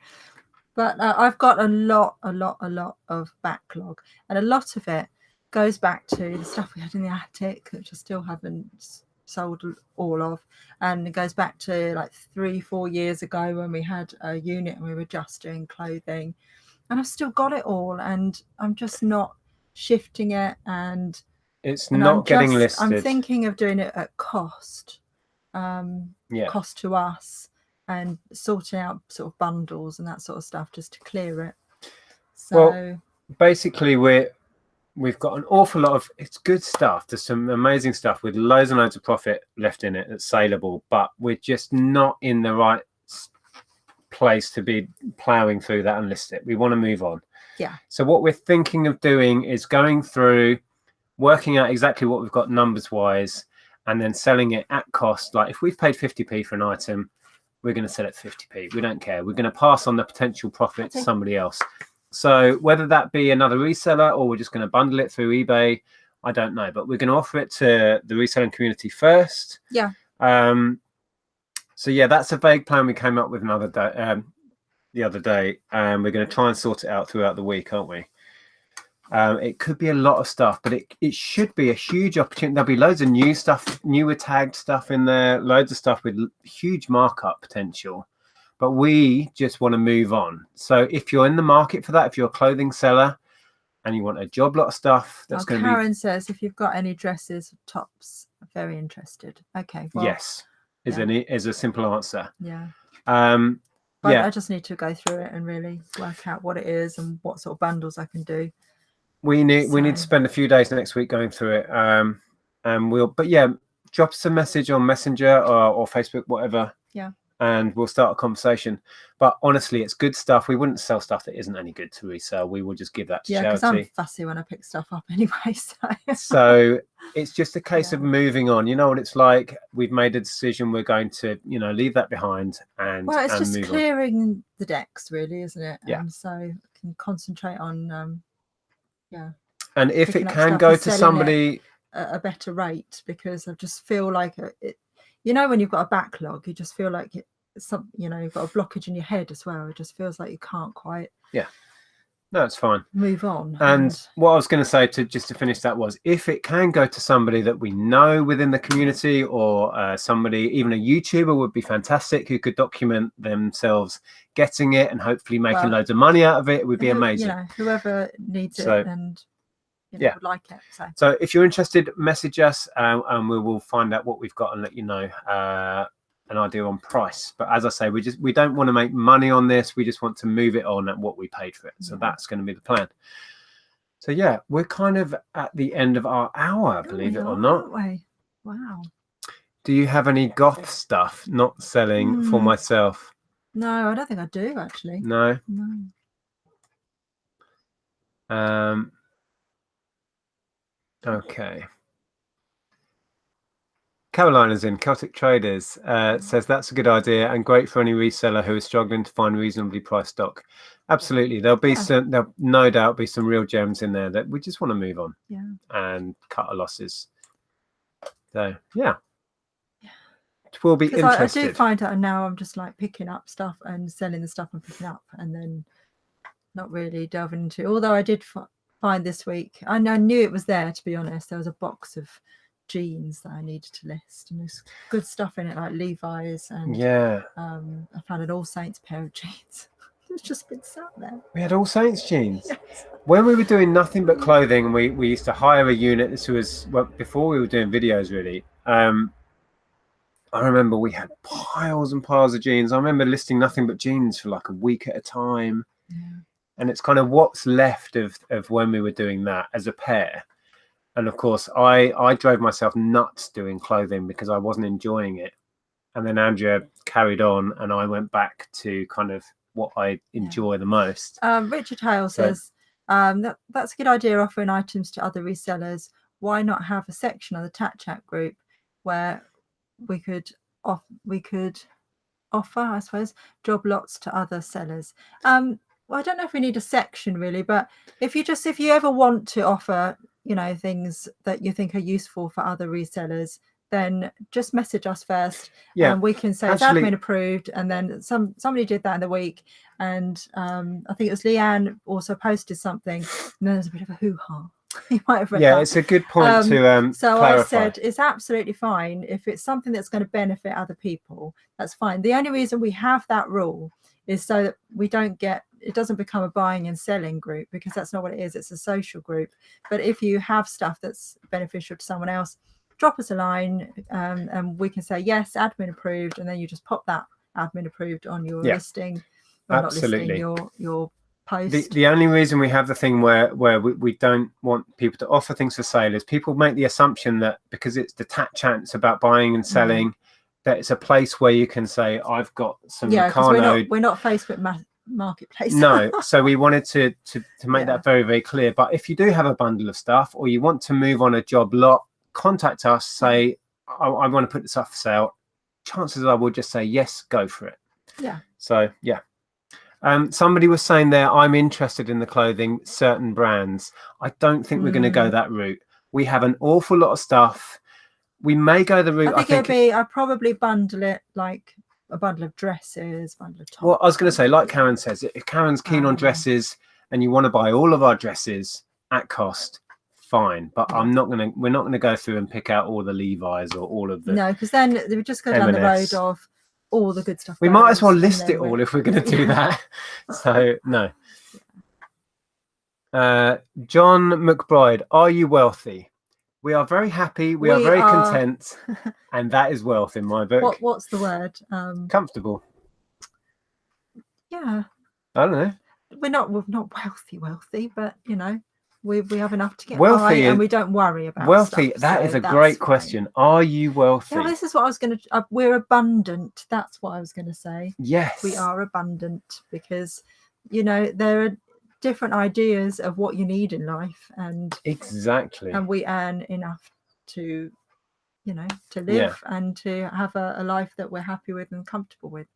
But I've got a lot of backlog, and a lot of it goes back to the stuff we had in the attic, which I still haven't sold all of, and it goes back to like 3-4 years ago when we had a unit and we were just doing clothing, and I've still got it all, and I'm just not shifting it, and it's not getting listed. I'm thinking of doing it at cost, yeah, cost to us, and sorting out sort of bundles and that sort of stuff just to clear it. So well, basically we've got an awful lot of, it's good stuff. There's some amazing stuff with loads and loads of profit left in it that's saleable, but we're just not in the right place to be plowing through that and list it. We want to move on. Yeah. So what we're thinking of doing is going through, working out exactly what we've got numbers wise, and then selling it at cost. Like if we've paid 50p for an item, we're going to sell it 50p. We don't care. We're going to pass on the potential profit to somebody else. So whether that be another reseller or we're just going to bundle it through eBay, I don't know. But we're going to offer it to the reselling community first. Yeah. So yeah, that's a vague plan we came up with the other day, and we're going to try and sort it out throughout the week, aren't we? It could be a lot of stuff, but it should be a huge opportunity. There'll be loads of new stuff, newer tagged stuff in there, loads of stuff with huge markup potential. But we just want to move on. So if you're in the market for that, if you're a clothing seller and you want a job lot of stuff, that's going to be... Karen says, if you've got any dresses, tops, I'm very interested. Okay. Well, yes, is a simple answer. Yeah. But I just need to go through it and really work out what it is and what sort of bundles I can do. We need to spend a few days next week going through it, and drop us a message on Messenger or Facebook, whatever. Yeah. And we'll start a conversation. But honestly, it's good stuff. We wouldn't sell stuff that isn't any good to resell. We will just give that to charity. Yeah, because I'm fussy when I pick stuff up anyway. So it's just a case of moving on. You know what it's like. We've made a decision. We're going to, leave that behind and it's just move clearing the decks, really, isn't it? Yeah. And so I can concentrate on and if it can go to somebody at a better rate, because I just feel like when you've got a backlog, you just feel like you've got a blockage in your head as well. It just feels like you can't quite no, it's fine, move on. And what I was going to say just to finish that was, if it can go to somebody that we know within the community, or somebody, even a YouTuber would be fantastic, who could document themselves getting it and hopefully making loads of money out of it, would be amazing. Whoever needs it and would like it. So if you're interested, message us, and we will find out what we've got and let you know an idea on price. But as I say, we don't want to make money on this. We just want to move it on at what we paid for it. So that's going to be the plan. So yeah, we're kind of at the end of our hour, believe it or not. Wow. Do you have any goth stuff not selling for myself? No, I don't think I do, actually. No. Okay. Carolina's in Celtic Traders, says that's a good idea and great for any reseller who is struggling to find reasonably priced stock. Absolutely. There'll no doubt be some real gems in there that we just want to move on and cut our losses. So we'll be interested. I do find that now I'm just like picking up stuff and selling the stuff I'm picking up, and then not really delving into, although I did find this week, I knew it was there, to be honest. There was a box of jeans that I needed to list, and there's good stuff in it, like Levi's, and I found an All Saints pair of jeans. It's just been sat there. We had All Saints jeans. Yes. When we were doing nothing but clothing, and we used to hire a unit. This was before we were doing videos, really. I remember we had piles and piles of jeans. I remember listing nothing but jeans for like a week at a time. And it's kind of what's left of when we were doing that as a pair. And of course, I drove myself nuts doing clothing because I wasn't enjoying it. And then Andrea carried on, and I went back to kind of what I enjoy the most. Richard Hale says that's a good idea, offering items to other resellers. Why not have a section of the Chat group where we could offer, I suppose, job lots to other sellers? Well, I don't know if we need a section really, but if you ever want to offer, things that you think are useful for other resellers, then just message us first, and we can say it's admin approved. And then somebody did that in the week, and I think it was Leanne also posted something, and then there's a bit of a hoo-ha. You might have read that. It's a good point to so clarify. I said it's absolutely fine if it's something that's going to benefit other people. That's fine. The only reason we have that rule is so that it doesn't become a buying and selling group, because that's not what it is. It's a social group. But if you have stuff that's beneficial to someone else, drop us a line, and we can say yes, admin approved, and then you just pop that admin approved on your listing. Absolutely. Not listing, your post. The only reason we have the thing where we don't want people to offer things for sale is people make the assumption that because it's the Chat, it's about buying and selling, that it's a place where you can say, I've got some Meccano. We're not Facebook marketplace. No, so we wanted to make that very, very clear. But if you do have a bundle of stuff, or you want to move on a job lot, contact us, say, I want to put this up for sale. Chances are we'll just say, yes, go for it. Yeah. So, yeah. Somebody was saying there, I'm interested in the clothing, certain brands. I don't think we're going to go that route. We have an awful lot of stuff. We may go the route. I'd probably bundle it like a bundle of dresses, bundle of tops. Well, I was going to say, like Karen says, if Karen's keen on dresses and you want to buy all of our dresses at cost, fine. But we're not going to go through and pick out all the Levi's or all of the. No, because then we just go down the road of all the good stuff. We might as well list it all if we're going to do that. So no. John McBride, are you wealthy? We are very happy. We are very content, and that is wealth in my book. What's the word? Comfortable. Yeah. I don't know. We're not wealthy, but we have enough to get wealthy, by, and we don't worry about wealthy. Stuff, that is a great question. Are you wealthy? Yeah, this is what I was going to. We're abundant. That's what I was going to say. Yes, we are abundant because there are different ideas of what you need in life, and exactly, and we earn enough to to live and to have a life that we're happy with and comfortable with.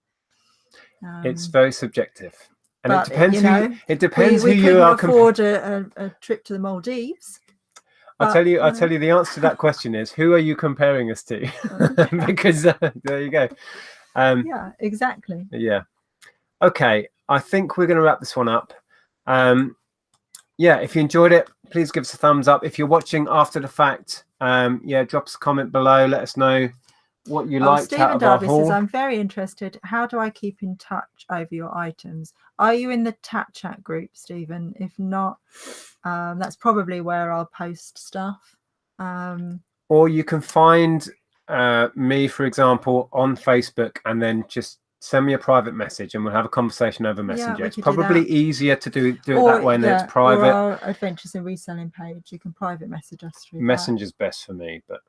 It's very subjective, and but, it depends who we you are. Afford a trip to the Maldives. I'll tell you the answer to that question is, who are you comparing us to? Because there you go. Yeah, exactly. Yeah. Okay, I think we're going to wrap this one up. If you enjoyed it, please give us a thumbs up. If you're watching after the fact, drop us a comment below. Let us know what you liked Stephen out of our Darby haul. says, I'm very interested. How do I keep in touch over your items? Are you in the chat group, Stephen? If not, that's probably where I'll post stuff. Or you can find me, for example, on Facebook, and then just send me a private message and we'll have a conversation over Messenger. It's probably easier to do it that way, and then it's private. Or our Adventures in Reselling page. You can private message us through Messenger's best for me, but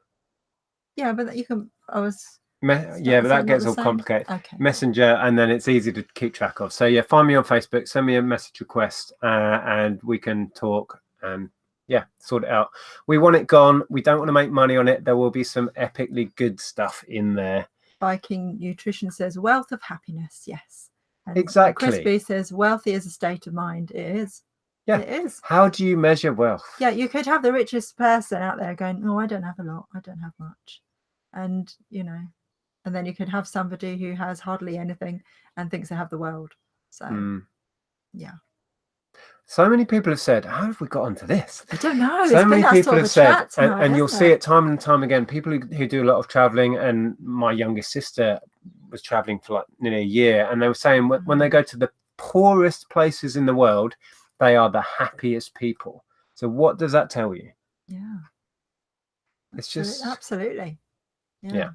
but you can. but that gets all complicated. Okay. Messenger, and then it's easy to keep track of. So find me on Facebook, send me a message request, and we can talk and sort it out. We want it gone. We don't want to make money on it. There will be some epically good stuff in there. Viking Nutrition says wealth of happiness. Yes, and exactly. Crispy says wealthy is a state of mind. It is. Yeah, it is. How do you measure wealth? Yeah, you could have the richest person out there going, "Oh, I don't have a lot. I don't have much," and and then you could have somebody who has hardly anything and thinks they have the world. So, yeah. So many people have said, how have we got onto this? I don't know. So many people have said, and you'll see it time and time again, people who do a lot of traveling, and my youngest sister was traveling for like nearly a year, and they were saying when they go to the poorest places in the world, they are the happiest people. So what does that tell you? Yeah. It's just... Absolutely. Yeah.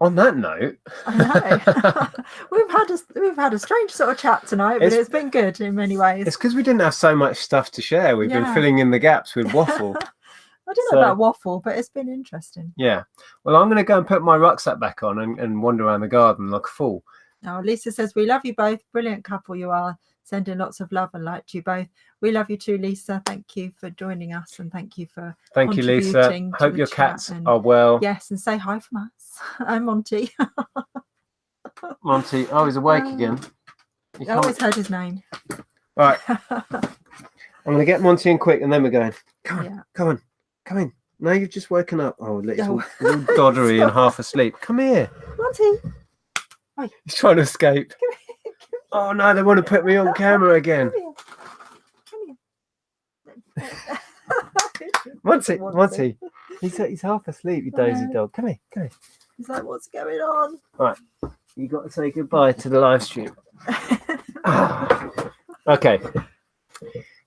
On that note, I know. we've had a strange sort of chat tonight, but it's been good in many ways. It's because we didn't have so much stuff to share. We've been filling in the gaps with waffle. I don't know about waffle, but it's been interesting. Yeah. Well, I'm going to go and put my rucksack back on and wander around the garden like a fool. Oh, Lisa says, we love you both. Brilliant couple you are. Sending lots of love and light to you both. We love you too, Lisa. Thank you for joining us, and thank you for Lisa. Hope your cats are well. Yes, and say hi from us. I'm Monty. Monty. Oh, he's awake again. I always heard his name. Right. I'm going to get Monty in quick, and then we're going. Come on. Now you've just woken up. Oh, he's all doddery and half asleep. Come here. Monty. He's trying to escape. Oh no, they want to put me on camera again. Come here. Monty. He's half asleep, you dozy dog. Come here. He's like, what's going on? Right. You got to say goodbye to the live stream. Okay.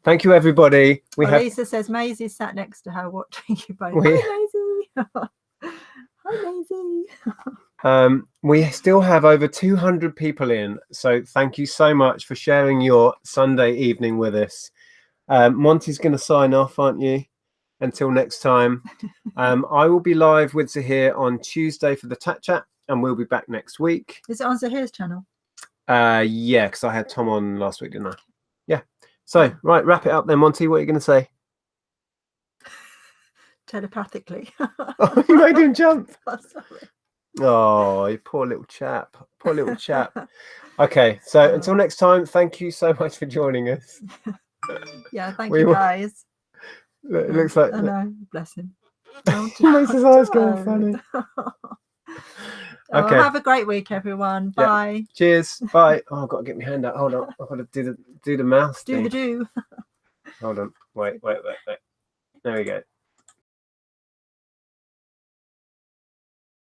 Thank you, everybody. Lisa says Maisie sat next to her watching you both. Hi, Maisie. Hi, Maisie. We still have over 200 people in, so thank you so much for sharing your Sunday evening with us. Monty's going to sign off, aren't you? Until next time. I will be live with Zahir on Tuesday for the Chat, and we'll be back next week. Is it on Zahir's channel? Yeah, because I had Tom on last week, didn't I? Yeah. So, right, wrap it up then, Monty. What are you going to say? Telepathically. Oh, you made him jump. Oh, sorry. Oh, you poor little chap. Okay, so until next time, thank you so much for joining us. Yeah, thank you guys. It looks like... I know, bless him. He makes his eyes go funny. Okay. Have a great week, everyone. Bye. Yeah. Cheers. Bye. Oh, I've got to get my hand out. Hold on. I've got to do the mouse thing. Do the do. Hold on. Wait. There we go.